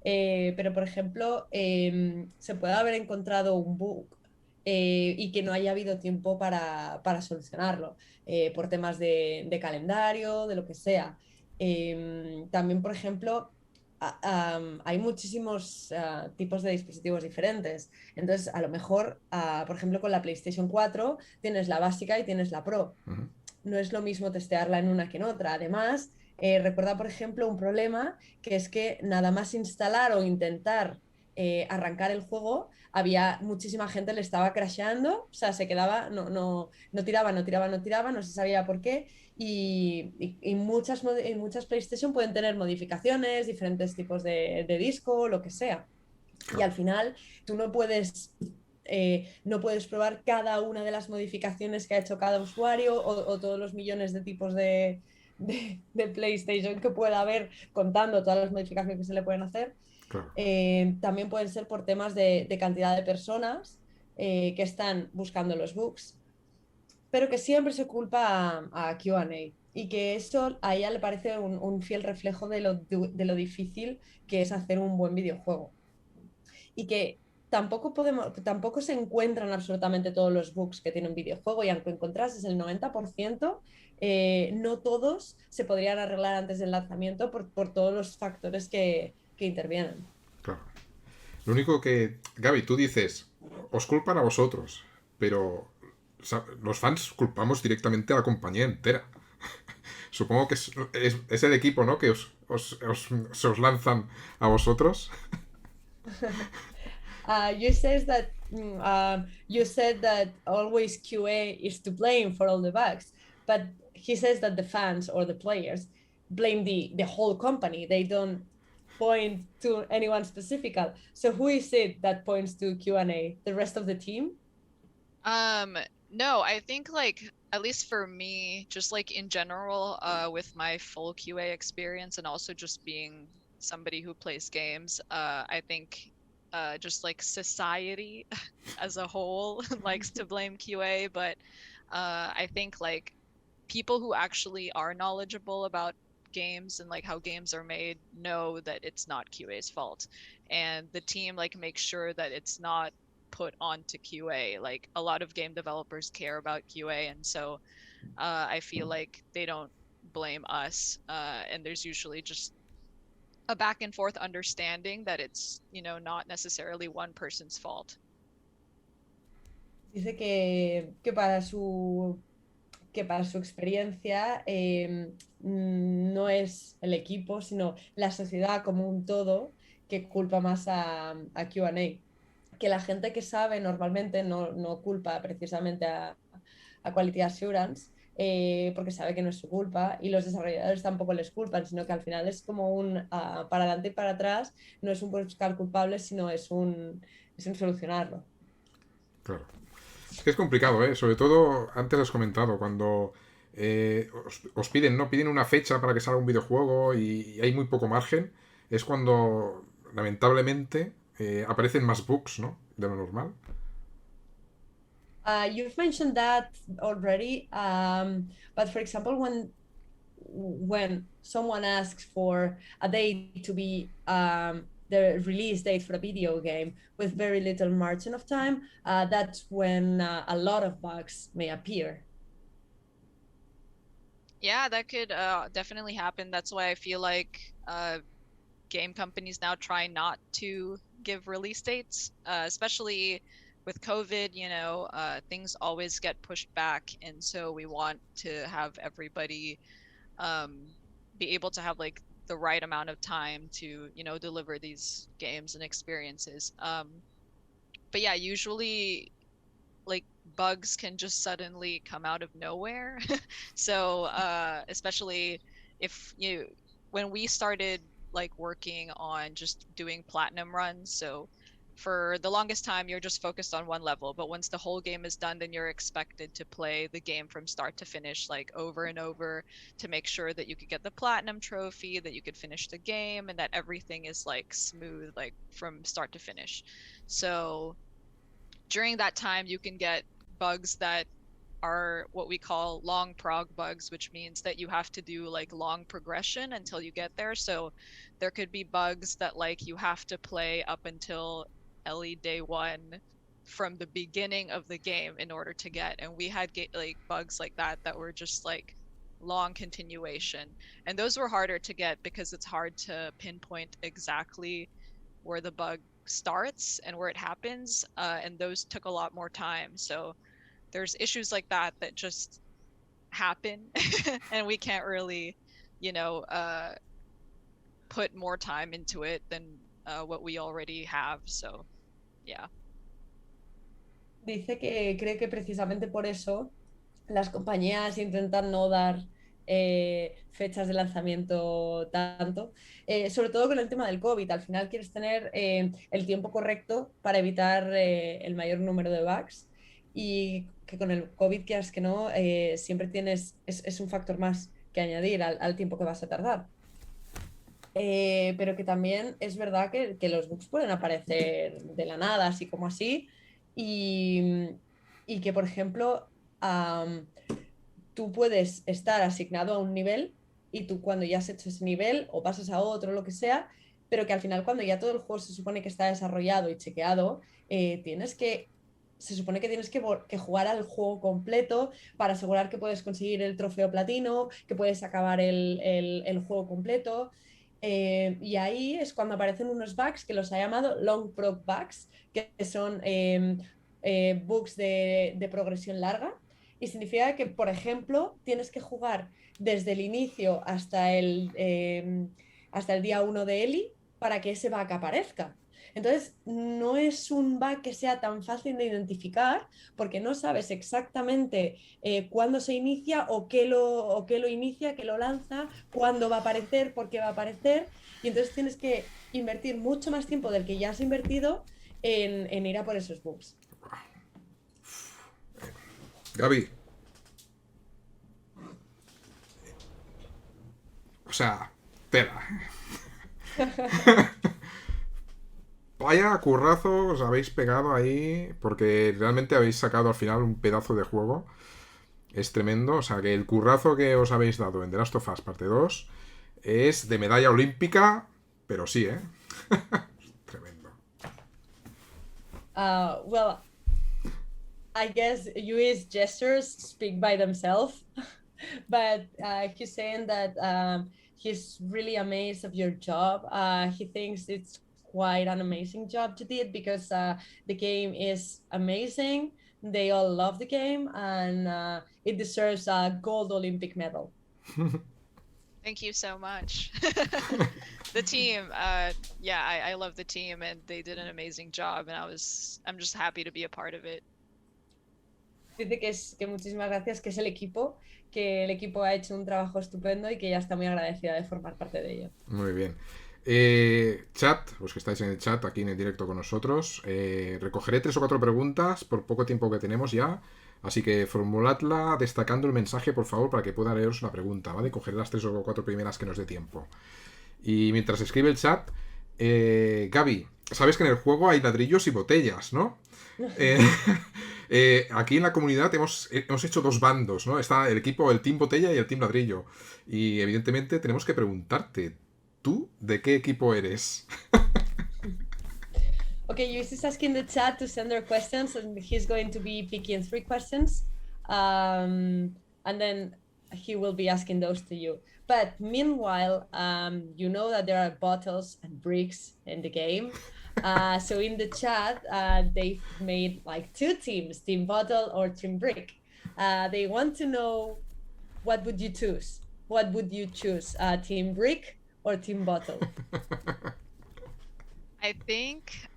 Pero, por ejemplo, se puede haber encontrado un bug y que no haya habido tiempo para solucionarlo, por temas de calendario, de lo que sea. También, por ejemplo, hay muchísimos tipos de dispositivos diferentes. Entonces, a lo mejor, por ejemplo, con la PlayStation 4 tienes la básica y tienes la Pro. Uh-huh. No es lo mismo testearla en una que en otra. Además, recuerda, por ejemplo, un problema que es que nada más instalar o intentar arrancar el juego, había muchísima gente le estaba crasheando, o sea, se quedaba, no tiraba, no se sabía por qué. Y muchas PlayStation pueden tener modificaciones, diferentes tipos de disco, lo que sea. Y al final tú no puedes probar cada una de las modificaciones que ha hecho cada usuario o todos los millones de tipos de PlayStation que pueda haber, contando todas las modificaciones que se le pueden hacer. Claro. También pueden ser por temas de cantidad de personas que están buscando los bugs, pero que siempre se culpa a Q&A y que eso a ella le parece un fiel reflejo de lo difícil que es hacer un buen videojuego. Y que tampoco se encuentran absolutamente todos los bugs que tiene un videojuego, y aunque encontrases el 90%, no todos se podrían arreglar antes del lanzamiento por todos los factores que intervienen. Claro. Lo único que, Gaby, tú dices, os culpan a vosotros, pero los fans culpamos directamente a la compañía entera. Supongo que es el equipo, ¿no?, que se os lanzan a vosotros. You said that always QA is to blame for all the bugs, but he says that the fans or the players blame the whole company. They don't point to anyone specific. So who is it that points to Q&A? The rest of the team? No, I think like, at least for me, just like in general, with my full QA experience and also just being somebody who plays games. I think just like society as a whole likes to blame QA, but I think like people who actually are knowledgeable about games and like how games are made know that it's not QA's fault, and the team like makes sure that it's not put onto QA. Like a lot of game developers care about QA, and so I feel like they don't blame us, and there's usually just a back and forth understanding that it's, you know, not necessarily one person's fault. Dice que para su experiencia no es el equipo, sino la sociedad como un todo que culpa más a Q&A. Que la gente que sabe normalmente no culpa precisamente a Quality Assurance, porque sabe que no es su culpa, y los desarrolladores tampoco les culpan, sino que al final es como un para adelante y para atrás, no es un buscar culpables, sino es un solucionarlo. Claro. Es que es complicado, ¿eh? Sobre todo, antes has comentado, cuando os piden, ¿no? Piden una fecha para que salga un videojuego y hay muy poco margen, es cuando, lamentablemente, aparecen más bugs, ¿no? De lo normal. You've mentioned that already, but for example, when someone asks for a date to be the release date for a video game with very little margin of time, that's when a lot of bugs may appear. Yeah, that could definitely happen. That's why I feel like game companies now try not to give release dates, especially with COVID, you know, things always get pushed back. And so we want to have everybody be able to have like the right amount of time to, you know, deliver these games and experiences. But yeah, usually like bugs can just suddenly come out of nowhere. So especially if you when we started like working on just doing platinum runs, so for the longest time you're just focused on one level, but once the whole game is done, then you're expected to play the game from start to finish, like over and over, to make sure that you could get the platinum trophy, that you could finish the game, and that everything is like smooth, like from start to finish. So during that time you can get bugs that are what we call long prog bugs, which means that you have to do like long progression until you get there. So there could be bugs that like you have to play up until LE day one from the beginning of the game in order to get. And we had like bugs like that were just like long continuation. And those were harder to get because it's hard to pinpoint exactly where the bug starts and where it happens. And those took a lot more time. So there's issues like that just happen and we can't really, you know, put more time into it than what we already have. So, yeah. Dice que cree que precisamente por eso las compañías intentan no dar fechas de lanzamiento tanto, sobre todo con el tema del COVID. Al final quieres tener el tiempo correcto para evitar el mayor número de bugs, y que con el COVID, quieras que no, siempre tienes, es un factor más que añadir al tiempo que vas a tardar. Pero que también es verdad que los bugs pueden aparecer de la nada, así como así, y que, por ejemplo, tú puedes estar asignado a un nivel y tú cuando ya has hecho ese nivel o pasas a otro, lo que sea, pero que al final cuando ya todo el juego se supone que está desarrollado y chequeado, se supone que tienes que jugar al juego completo para asegurar que puedes conseguir el trofeo platino, que puedes acabar el juego completo. Y ahí es cuando aparecen unos bugs que los ha llamado long prog bugs, que son bugs de progresión larga, y significa que, por ejemplo, tienes que jugar desde el inicio hasta el día 1 de Eli para que ese bug aparezca. Entonces, no es un bug que sea tan fácil de identificar porque no sabes exactamente cuándo se inicia o qué lo inicia, qué lo lanza, cuándo va a aparecer, por qué va a aparecer. Y entonces tienes que invertir mucho más tiempo del que ya has invertido en ir a por esos bugs. Gaby. O sea, tela. Vaya currazo os habéis pegado ahí, porque realmente habéis sacado al final un pedazo de juego. Es tremendo, o sea que el currazo que os habéis dado en The Last of Us parte 2 es de medalla olímpica, pero sí, ¿eh? Tremendo. Well, I guess UA's gestures speak by themselves, but he's saying that he's really amazed of your job. He thinks it's quite an amazing job you did because the game is amazing. They all love the game, and it deserves a gold Olympic medal. Thank you so much. The team, yeah, I love the team and they did an amazing job, and I'm just happy to be a part of it. Dice que muchísimas gracias, que el equipo ha hecho un trabajo estupendo y que ella está muy agradecida de formar parte de ello. Muy bien. Chat, los que estáis en el chat aquí en el directo con nosotros, recogeré 3 o 4 preguntas por poco tiempo que tenemos ya, así que formuladla destacando el mensaje, por favor, para que pueda leeros una pregunta, ¿vale? Cogeré las 3 o 4 primeras que nos dé tiempo. Y mientras escribe el chat, Gaby, sabes que en el juego hay ladrillos y botellas, ¿no? Aquí en la comunidad hemos hecho 2 bandos, ¿no? Está el equipo, el Team Botella y el Team Ladrillo. Y evidentemente tenemos que preguntarte, ¿tú de qué equipo eres? Okay, Luis is asking the chat to send their questions, and he's going to be picking 3 questions, and then he will be asking those to you. But meanwhile, you know that there are bottles and bricks in the game. So in the chat, they've made like 2 teams, Team Bottle or Team Brick. They want to know, what would you choose? What would you choose, Team Brick or Team Bottle? I think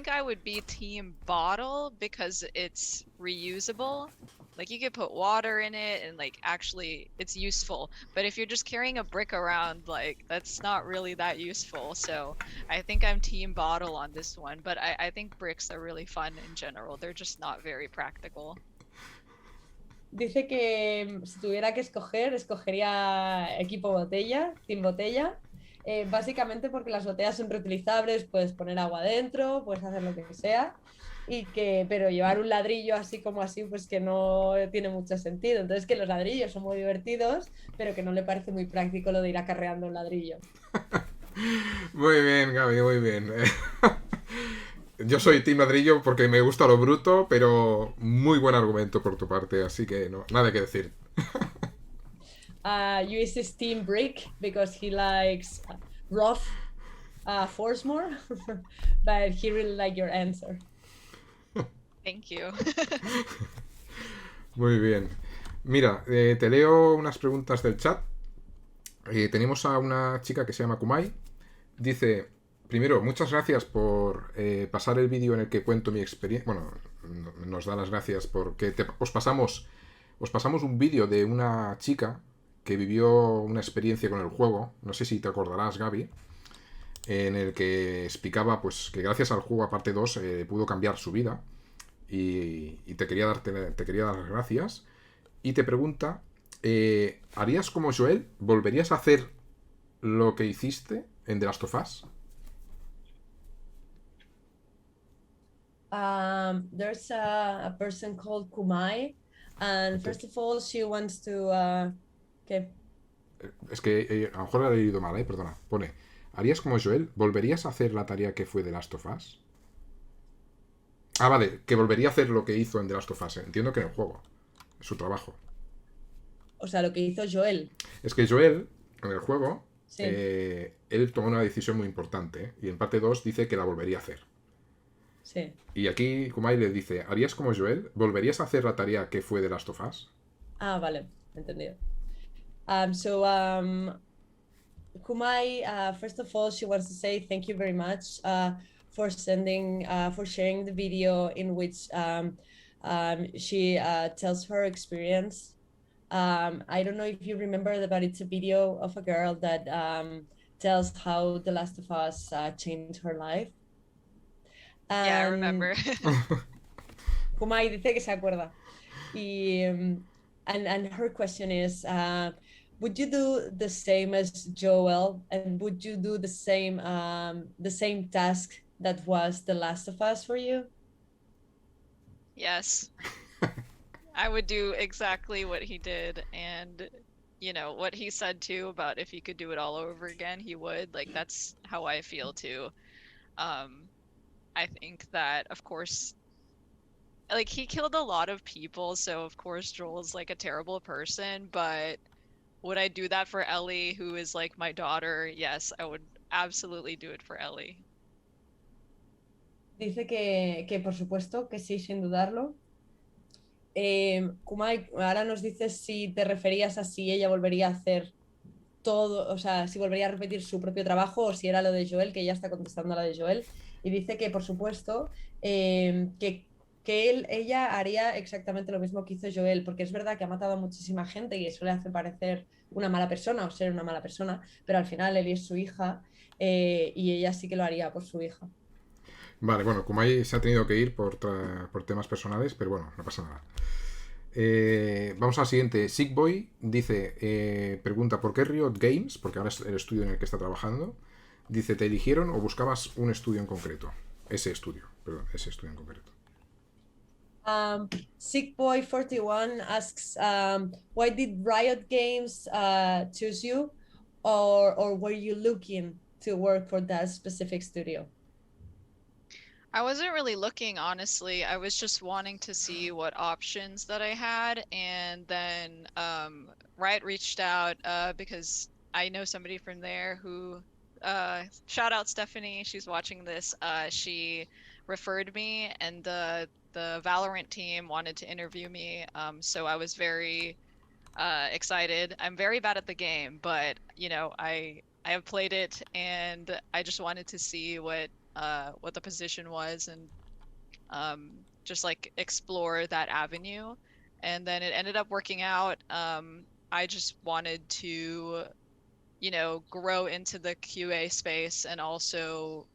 I would be Team Bottle because it's reusable. Like you could put water in it and like actually it's useful. But if you're just carrying a brick around, like that's not really that useful. So I think I'm Team Bottle on this one. But I think bricks are really fun in general. They're just not very practical. Dice que si tuviera que escoger, escogería equipo botella, Team Botella. Básicamente porque las botellas son reutilizables, puedes poner agua dentro, puedes hacer lo que sea, pero llevar un ladrillo así como así, pues que no tiene mucho sentido. Entonces que los ladrillos son muy divertidos, pero que no le parece muy práctico lo de ir acarreando un ladrillo. Muy bien, Gaby, muy bien. Yo soy Team Ladrillo porque me gusta lo bruto, pero muy buen argumento por tu parte, así que no, nada que decir. Use his Team Brick because he likes rough force more, but he really liked your answer. Thank you. Muy bien. Mira, te leo unas preguntas del chat. Tenemos a una chica que se llama Kumai. Dice, primero, muchas gracias por pasar el vídeo en el que cuento mi experiencia. Bueno, nos da las gracias porque os pasamos un vídeo de una chica que vivió una experiencia con el juego, no sé si te acordarás, Gaby, en el que explicaba pues que gracias al juego a parte 2 pudo cambiar su vida y te quería dar las gracias y te pregunta, ¿harías como Joel? ¿Volverías a hacer lo que hiciste en The Last of Us? There's a person called Kumai, and first of all she wants to ¿qué? Es que a lo mejor lo he leído mal, perdona. Pone, ¿harías como Joel? ¿Volverías a hacer la tarea que fue The Last of Us? Ah, vale, que volvería a hacer lo que hizo en The Last of Us. Entiendo que en el juego. Su trabajo. O sea, lo que hizo Joel. Es que Joel, en el juego, sí. Él tomó una decisión muy importante. Y en parte 2 dice que la volvería a hacer. Sí. Y aquí Kumai le dice, ¿harías como Joel? ¿Volverías a hacer la tarea que fue The Last of Us? Ah, vale, entendido. Kumai, first of all, she wants to say thank you very much for sharing the video in which she tells her experience. I don't know if you remember, but it's a video of a girl that tells how The Last of Us changed her life. Yeah, I remember. Kumai dice que se acuerda. And her question is, would you do the same as Joel, and would you do the same task that was The Last of Us for you? Yes, I would do exactly what he did, and you know what he said too about if he could do it all over again, he would. Like that's how I feel too. I think that of course, like he killed a lot of people, so of course Joel's like a terrible person, but would I do that for Ellie, who is like my daughter? Yes, I would absolutely do it for Ellie. Dice que por supuesto que sí, sin dudarlo. Kumai, ahora nos dices si te referías a si ella volvería a hacer todo, o sea, si volvería a repetir su propio trabajo o si era lo de Joel, que ella está contestando a la de Joel. Y dice que, por supuesto, que ella haría exactamente lo mismo que hizo Joel, porque es verdad que ha matado a muchísima gente y eso le hace parecer una mala persona o ser una mala persona, pero al final Ellie es su hija y ella sí que lo haría por su hija. Vale, bueno, Kumai se ha tenido que ir por temas personales, pero bueno, no pasa nada. Vamos al siguiente. Sickboy dice, pregunta, ¿por qué Riot Games? Porque ahora es el estudio en el que está trabajando. Dice, ¿te eligieron o buscabas un estudio en concreto? Ese estudio en concreto. Sickboy41 asks, why did Riot Games choose you, or were you looking to work for that specific studio? I wasn't really looking, honestly. I was just wanting to see what options that I had, and then Riot reached out because I know somebody from there who shout out Stephanie, she's watching this. She referred me, and the Valorant team wanted to interview me. So I was very excited. I'm very bad at the game, but you know, I have played it, and I just wanted to see what the position was, and just like explore that avenue. And then it ended up working out. I just wanted to, you know, grow into the QA space and also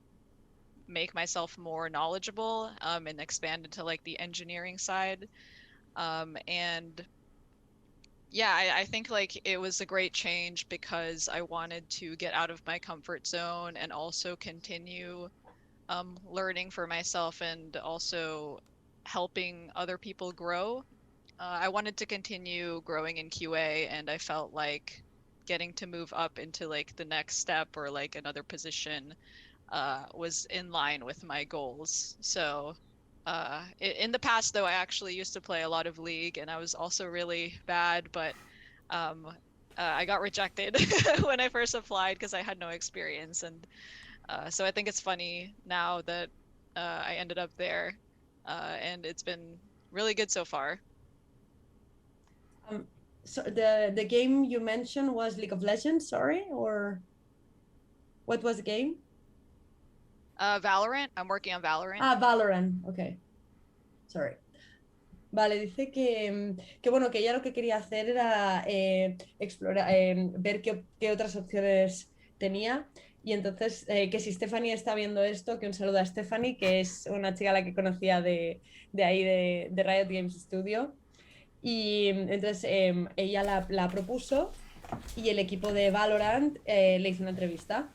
make myself more knowledgeable and expand into like the engineering side. And yeah, I think like it was a great change because I wanted to get out of my comfort zone and also continue learning for myself and also helping other people grow. I wanted to continue growing in QA, and I felt like getting to move up into like the next step or like another position was in line with my goals. So in the past, though, I actually used to play a lot of League, and I was also really bad, but I got rejected when I first applied because I had no experience. And so I think it's funny now that I ended up there, and it's been really good so far. So the game you mentioned was League of Legends, sorry, or what was the game? Valorant. I'm working on Valorant. Valorant, ok. Sorry. Vale, dice que bueno, que ella lo que quería hacer era explorar, ver qué otras opciones tenía. Y entonces, que si Stephanie está viendo esto, que un saludo a Stephanie, que es una chica a la que conocía de ahí, de Riot Games Studio. Y entonces ella la propuso y el equipo de Valorant le hizo una entrevista.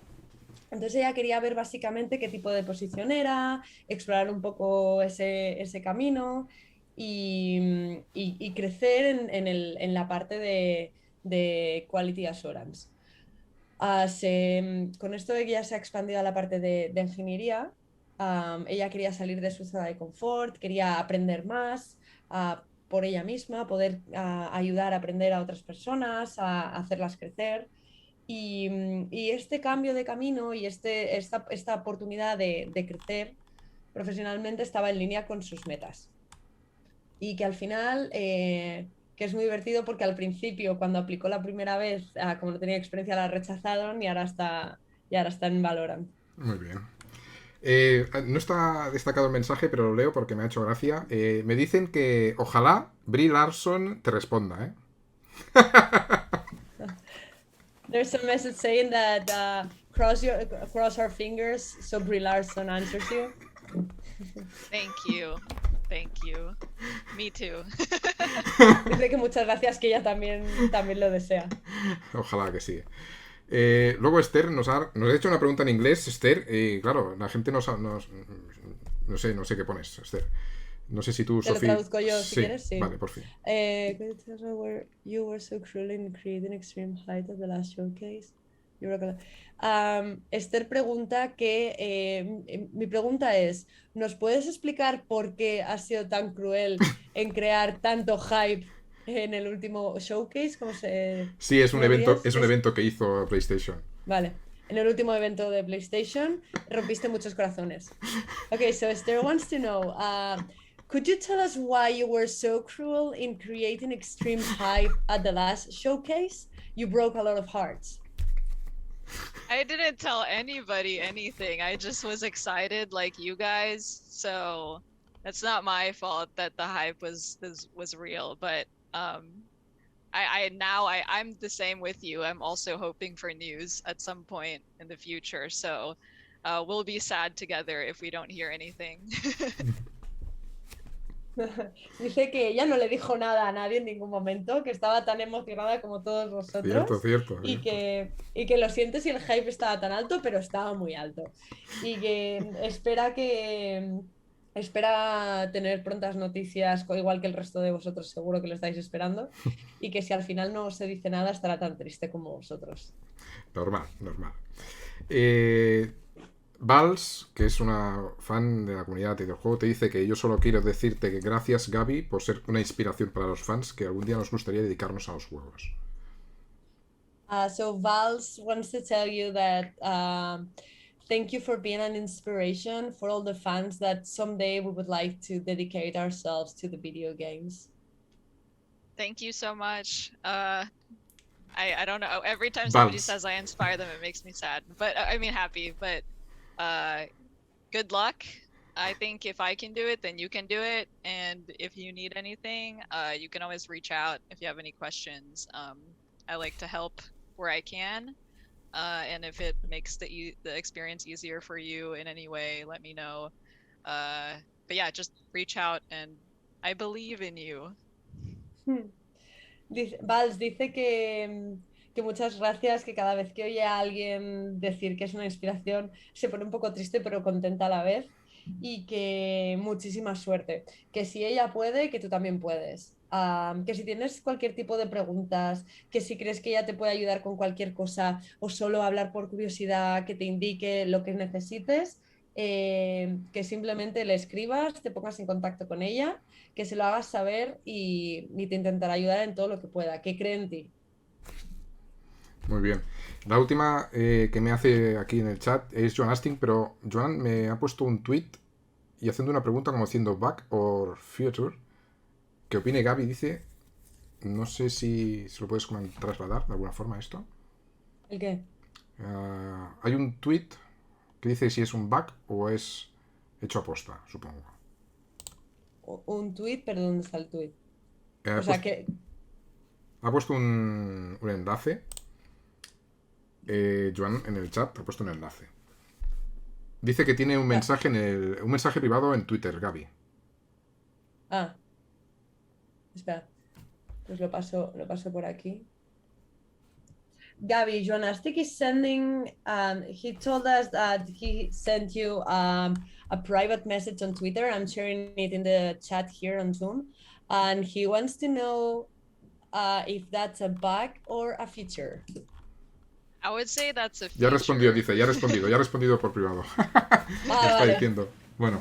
Entonces ella quería ver básicamente qué tipo de posición era, explorar un poco ese camino y crecer en la parte de Quality Assurance. Con esto de que ya se ha expandido a la parte de ingeniería, ella quería salir de su zona de confort, quería aprender más por ella misma, poder ayudar a aprender a otras personas, a hacerlas crecer. Y este cambio de camino y esta oportunidad de crecer profesionalmente estaba en línea con sus metas. Y que al final, que es muy divertido porque al principio, cuando aplicó la primera vez, como no tenía experiencia, la rechazaron y ahora está en Valorant. Muy bien. No está destacado el mensaje, pero lo leo porque me ha hecho gracia. Me dicen que ojalá Brie Larson te responda, ¿eh? There's a message saying that cross our fingers so Brie Larson answers you. Thank you. Thank you. Me too. Dice que muchas gracias, que ella también lo desea. Ojalá que sí. Luego Esther nos ha hecho una pregunta en inglés. Esther, claro, la gente no sé qué pones, Esther. No sé si tú, Te lo Sofía... traduzco yo, si quieres, sí. Vale, por fin. Could you tell us where you were so cruel in creating extreme height at the last showcase? Esther pregunta que mi pregunta es, ¿nos puedes explicar por qué has sido tan cruel en crear tanto hype en el último showcase? Sí, es un ¿cómo evento, dirías? es un evento que hizo PlayStation. Vale. En el último evento de PlayStation rompiste muchos corazones. Okay, so Esther wants to know, could you tell us why you were so cruel in creating extreme hype at the last showcase? You broke a lot of hearts. I didn't tell anybody anything. I just was excited like you guys. So that's not my fault that the hype was real. But I'm the same with you. I'm also hoping for news at some point in the future. So we'll be sad together if we don't hear anything. Dice que ella no le dijo nada a nadie en ningún momento, que estaba tan emocionada como todos vosotros. Cierto. Y que lo siente si el hype estaba tan alto, pero estaba muy alto. Y que espera tener prontas noticias, igual que el resto de vosotros, seguro que lo estáis esperando. Y que si al final no se dice nada, estará tan triste como vosotros. Normal. Vals, que es una fan de la comunidad del juego, te dice que yo solo quiero decirte que gracias, Gaby, por ser una inspiración para los fans, que algún día nos gustaría dedicarnos a los juegos. So Vals wants to tell you that thank you for being an inspiration for all the fans that someday we would like to dedicate ourselves to the video games. Thank you so much. I don't know. Every time somebody says I inspire them, it makes me sad. But I mean happy. But good luck. I think if I can do it, then you can do it. And if you need anything, you can always reach out if you have any questions. I like to help where I can. And if it makes the experience easier for you in any way, let me know. But yeah, just reach out and I believe in you. Vals dice que muchas gracias, que cada vez que oye a alguien decir que es una inspiración se pone un poco triste pero contenta a la vez, y que muchísima suerte, que si ella puede, que tú también puedes. Que si tienes cualquier tipo de preguntas, que si crees que ella te puede ayudar con cualquier cosa o solo hablar por curiosidad, que te indique lo que necesites, que simplemente le escribas, te pongas en contacto con ella, que se lo hagas saber y te intentará ayudar en todo lo que pueda, que cree en ti. Muy bien. La última que me hace aquí en el chat es Joan Asting, pero Joan me ha puesto un tweet y haciendo una pregunta como diciendo back or future. ¿Qué opine Gaby? Dice, no sé si se lo puedes trasladar de alguna forma esto. ¿El qué? Hay un tweet que dice si es un bug o es hecho a posta, supongo. Un tweet, pero ¿dónde está el tweet? O sea que... Ha puesto un enlace. Joan en el chat ha puesto un enlace. Dice que tiene un mensaje un mensaje privado en Twitter, Gaby. Espera, pues lo paso por aquí. Gabby, Joanastic is sending, he told us that he sent you a private message on Twitter. I'm sharing it in the chat here on Zoom. And he wants to know if that's a bug or a feature. I would say that's a feature. Ya respondió, dice, ya ha respondido por privado. Está vale. diciendo. Bueno.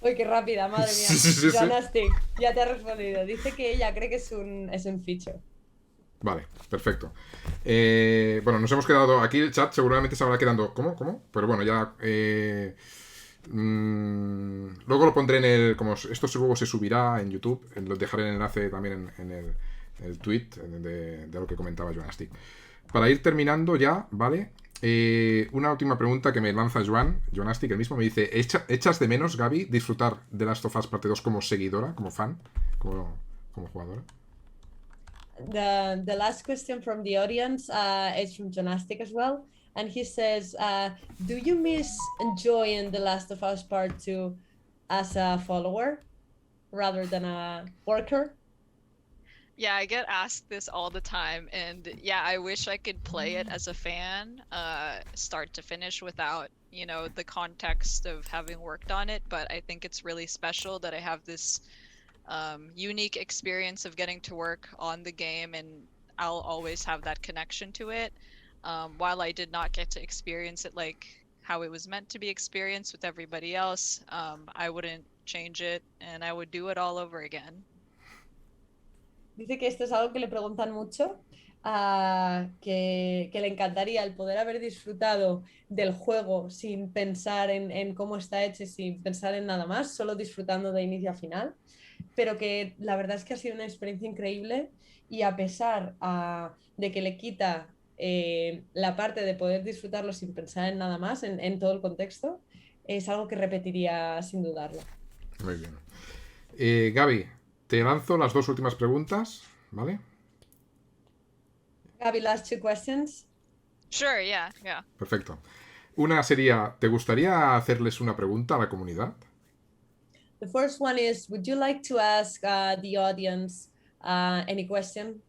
Uy, qué rápida, madre mía. Sí. Joanastic, ya te ha respondido. Dice que ella cree que es un feature. Vale, perfecto. Bueno, nos hemos quedado aquí. El chat seguramente se habrá quedando. ¿Cómo? Pero bueno, ya. Luego lo pondré en el. Como esto luego se subirá en YouTube. Lo dejaré el enlace también en el tweet de lo que comentaba Joanastic. Para ir terminando ya, ¿vale? Una última pregunta que me lanza Joanastic, el mismo, me dice: ¿echas de menos, Gaby, disfrutar de Last of Us Parte 2 como seguidora, como fan, como jugadora? The last question from the audience is from Joanastic as well, and he says, do you miss enjoying The Last of Us Part 2 as a follower rather than a worker? Yeah, I get asked this all the time, and yeah, I wish I could play it as a fan, start to finish without, you know, the context of having worked on it, but I think it's really special that I have this unique experience of getting to work on the game, and I'll always have that connection to it. While I did not get to experience it like how it was meant to be experienced with everybody else, I wouldn't change it, and I would do it all over again. Dice que esto es algo que le preguntan mucho, que le encantaría el poder haber disfrutado del juego sin pensar en cómo está hecho y sin pensar en nada más, solo disfrutando de inicio a final, pero que la verdad es que ha sido una experiencia increíble y a pesar de que le quita la parte de poder disfrutarlo sin pensar en nada más, en todo el contexto, es algo que repetiría sin dudarlo. Muy bien. Gaby, te lanzo las 2 últimas preguntas, ¿vale? Gabby, last 2 questions. Sure, yeah. Perfecto. Una sería, ¿te gustaría hacerles una pregunta a la comunidad? The first one is, would you like to ask the audience any question?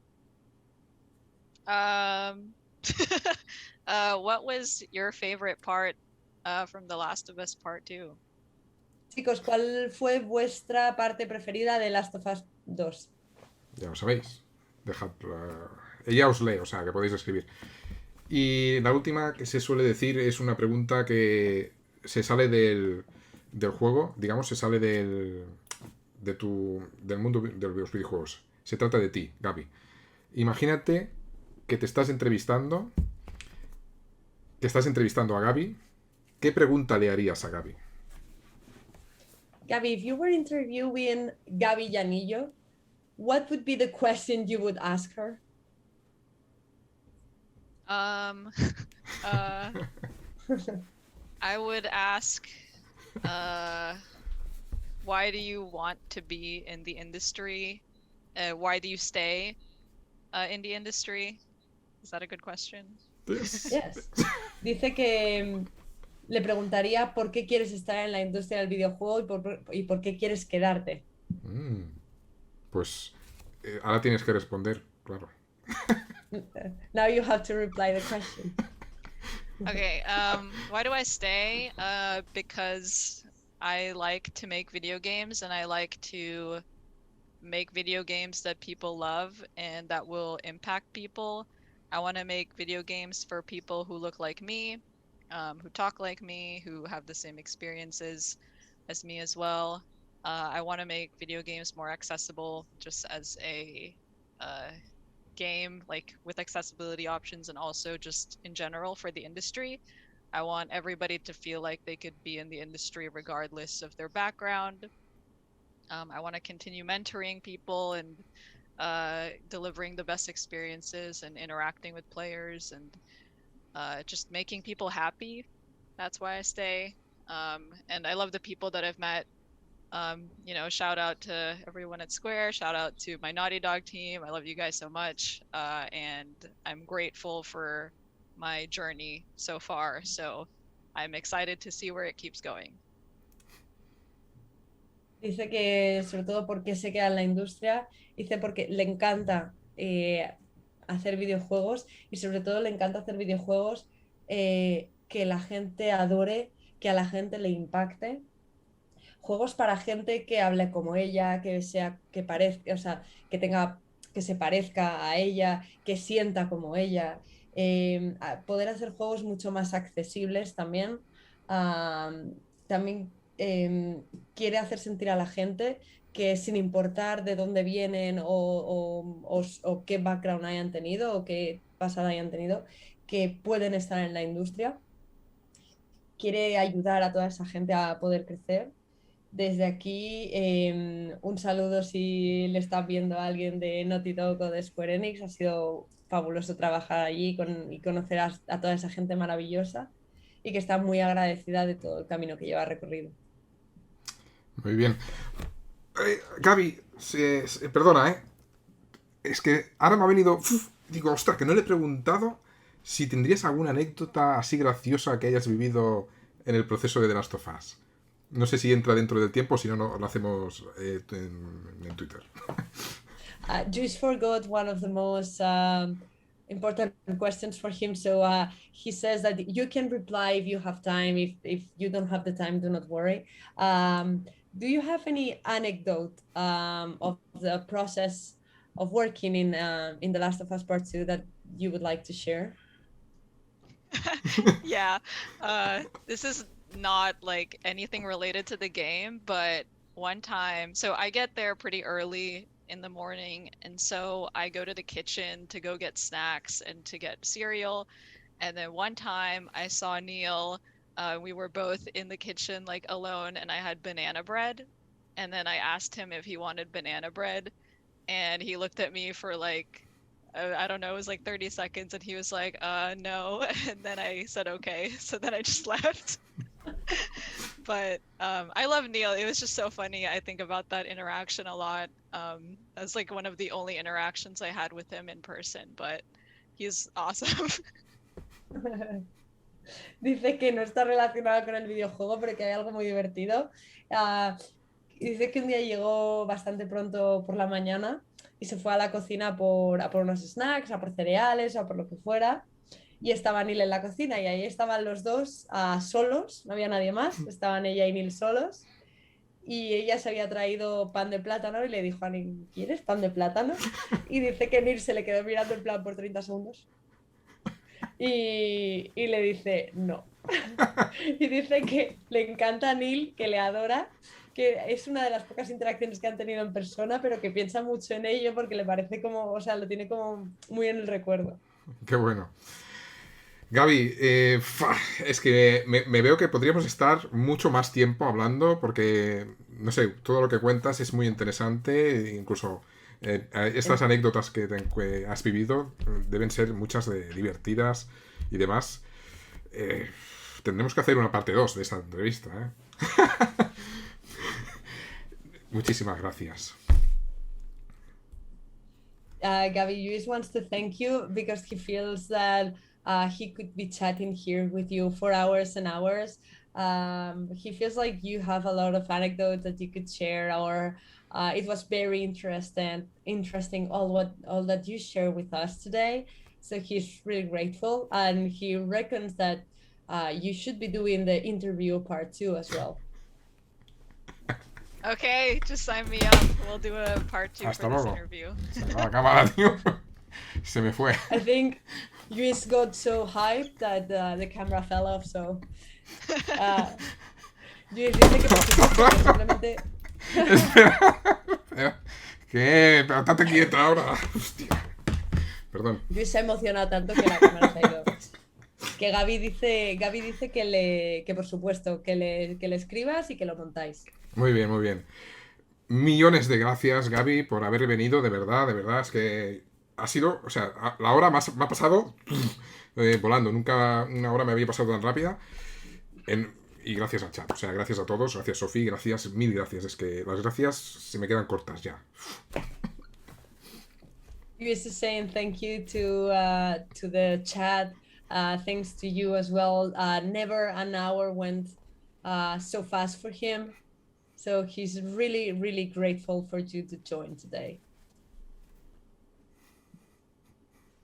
What was your favorite part from The Last of Us Part 2? Chicos, ¿cuál fue vuestra parte preferida de Last of Us 2? Ya lo sabéis. Dejad, ella os lee, o sea, que podéis escribir. Y la última que se suele decir es una pregunta que se sale del juego, digamos, se sale del mundo de los videojuegos. Se trata de ti, Gaby. Imagínate que estás entrevistando a Gaby. ¿Qué pregunta le harías a Gaby? Gabby, if you were interviewing Gabby Llanillo, what would be the question you would ask her? I would ask, why do you want to be in the industry? Why do you stay in the industry? Is that a good question? Yes. Dice que le preguntaría por qué quieres estar en la industria del videojuego y por qué quieres quedarte. Pues ahora tienes que responder, claro. Now you have to reply the question. Okay, why do I stay? Because I like to make video games, and I like to make video games that people love and that will impact people. I want to make video games for people who look like me, who talk like me, who have the same experiences as me as well. I want to make video games more accessible just as a game, like with accessibility options, and also just in general for the industry. I want everybody to feel like they could be in the industry regardless of their background. I want to continue mentoring people and delivering the best experiences and interacting with players and just making people happy. That's why I stay. And I love the people that I've met. You know, shout out to everyone at Square, shout out to my Naughty Dog team. I love you guys so much. And I'm grateful for my journey so far. So I'm excited to see where it keeps going. Dice que sobre todo porque se queda en la industria, dice porque le encanta hacer videojuegos y sobre todo le encanta hacer videojuegos que la gente adore, que a la gente le impacte. Juegos para gente que hable como ella, que parezca, o sea, que se parezca a ella, que sienta como ella. Poder hacer juegos mucho más accesibles también. También quiere hacer sentir a la gente que sin importar de dónde vienen o qué background hayan tenido o qué pasada hayan tenido, que pueden estar en la industria. Quiere ayudar a toda esa gente a poder crecer. Desde aquí, un saludo si le está viendo a alguien de Naughty Dog o de Square Enix. Ha sido fabuloso trabajar allí y conocer a toda esa gente maravillosa y que está muy agradecida de todo el camino que lleva recorrido. Muy bien. Gaby, perdona, es que ahora me ha venido... digo, ostras, que no le he preguntado si tendrías alguna anécdota así graciosa que hayas vivido en el proceso de The Last of Us. No sé si entra dentro del tiempo, si no, lo hacemos en Twitter. Juice forgot one of the most important questions for him. So he says that you can reply if you have time. If you don't have the time, do not worry. Do you have any anecdote of the process of working in The Last of Us Part 2 that you would like to share? Yeah, this is not like anything related to the game, but one time, so I get there pretty early in the morning, and so I go to the kitchen to go get snacks and to get cereal. And then one time I saw Neil, we were both in the kitchen like alone, and I had banana bread. And then I asked him if he wanted banana bread, and he looked at me for like I don't know, it was like 30 seconds, and he was like, no. And then I said, okay. So then I just left. But I love Neil. It was just so funny. I think about that interaction a lot. That's like one of the only interactions I had with him in person, but he's awesome. Dice que no está relacionado con el videojuego, pero que hay algo muy divertido. Dice que un día llegó bastante pronto por la mañana y se fue a la cocina a por unos snacks, a por cereales o a por lo que fuera. Y estaba Neil en la cocina y ahí estaban los dos solos, no había nadie más, estaban ella y Neil solos. Y ella se había traído pan de plátano y le dijo a Neil, ¿quieres pan de plátano? Y dice que Neil se le quedó mirando en plan por 30 segundos. Y le dice, no. Y dice que le encanta a Neil, que le adora, que es una de las pocas interacciones que han tenido en persona, pero que piensa mucho en ello porque le parece como, o sea, lo tiene como muy en el recuerdo. Qué bueno. Gaby, es que me veo que podríamos estar mucho más tiempo hablando porque, no sé, todo lo que cuentas es muy interesante, incluso estas anécdotas que has vivido deben ser muchas divertidas y demás. Tendremos que hacer una parte 2 de esta entrevista, ¿eh? Muchísimas gracias. Gabby Luis wants to thank you because he feels that he could be chatting here with you for hours and hours. He feels like you have a lot of anecdotes that you could share, or it was very interesting all that you share with us today. So he's really grateful, and he reckons that you should be doing the interview part 2 as well. Okay, just sign me up. We'll do a part 2 Hasta for this luego. interview. Se me va la cámara, tío. Se me fue. I think Luis got so hyped that the camera fell off, so Luis dice que simplemente... Espera. ¿Qué? Pero estate quieto ahora. Hostia. Perdón. Luis se ha emocionado tanto que la cámara se ha ido. Que Gaby dice que por supuesto, que le escribas y que lo montáis. Muy bien, muy bien. Millones de gracias, Gaby, por haber venido, de verdad, es que ha sido, o sea, la hora me ha pasado volando, nunca una hora me había pasado tan rápida, y gracias al chat, o sea, gracias a todos, gracias Sofía, gracias, mil gracias, es que las gracias se me quedan cortas ya. Luis is saying thank you to the chat, thanks to you as well, never an hour went so fast for him. So he's really, really grateful for you to join today.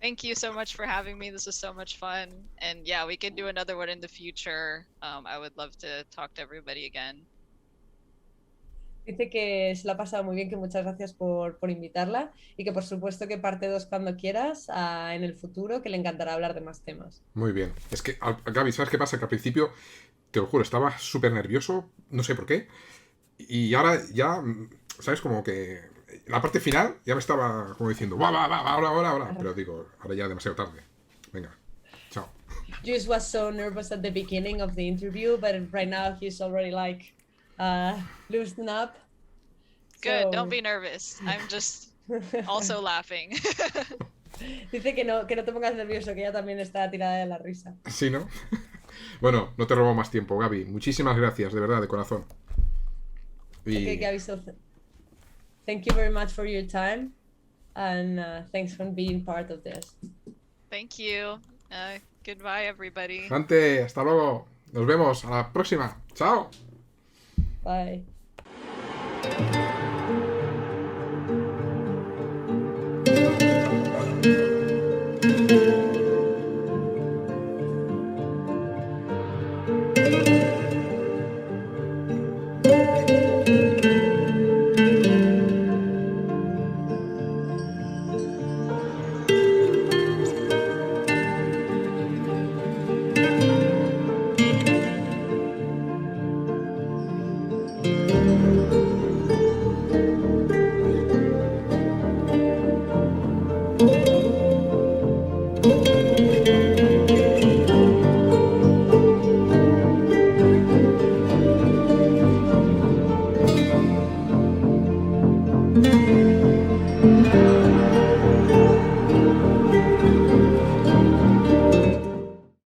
Thank you so much for having me. This was so much fun. And yeah, we can do another one in the future. I would love to talk to everybody again. Dice que se la ha pasado muy bien, que muchas gracias por invitarla y que por supuesto que parte 2 cuando quieras en el futuro, que le encantará hablar de más temas. Muy bien. Es que, Gaby, ¿sabes qué pasa? Que al principio, te lo juro, estaba súper nervioso, no sé por qué. Y ahora ya, ¿sabes? Como que la parte final ya me estaba como diciendo, va, ahora. Pero digo, ahora ya demasiado tarde. Venga, chao. Juice was so nervous at the beginning of the interview, but right now he's already like loosened up. Good, So... don't be nervous. I'm just also laughing. Dice que no te pongas nervioso, que ella también está tirada de la risa. Sí, ¿no? Bueno, no te robo más tiempo, Gaby. Muchísimas gracias, de verdad, de corazón. Okay, Gabby, so thank you very much for your time, and thanks for being part of this. Thank you. Goodbye, everybody. Dante, hasta luego. Nos vemos a la próxima. Chao. Bye.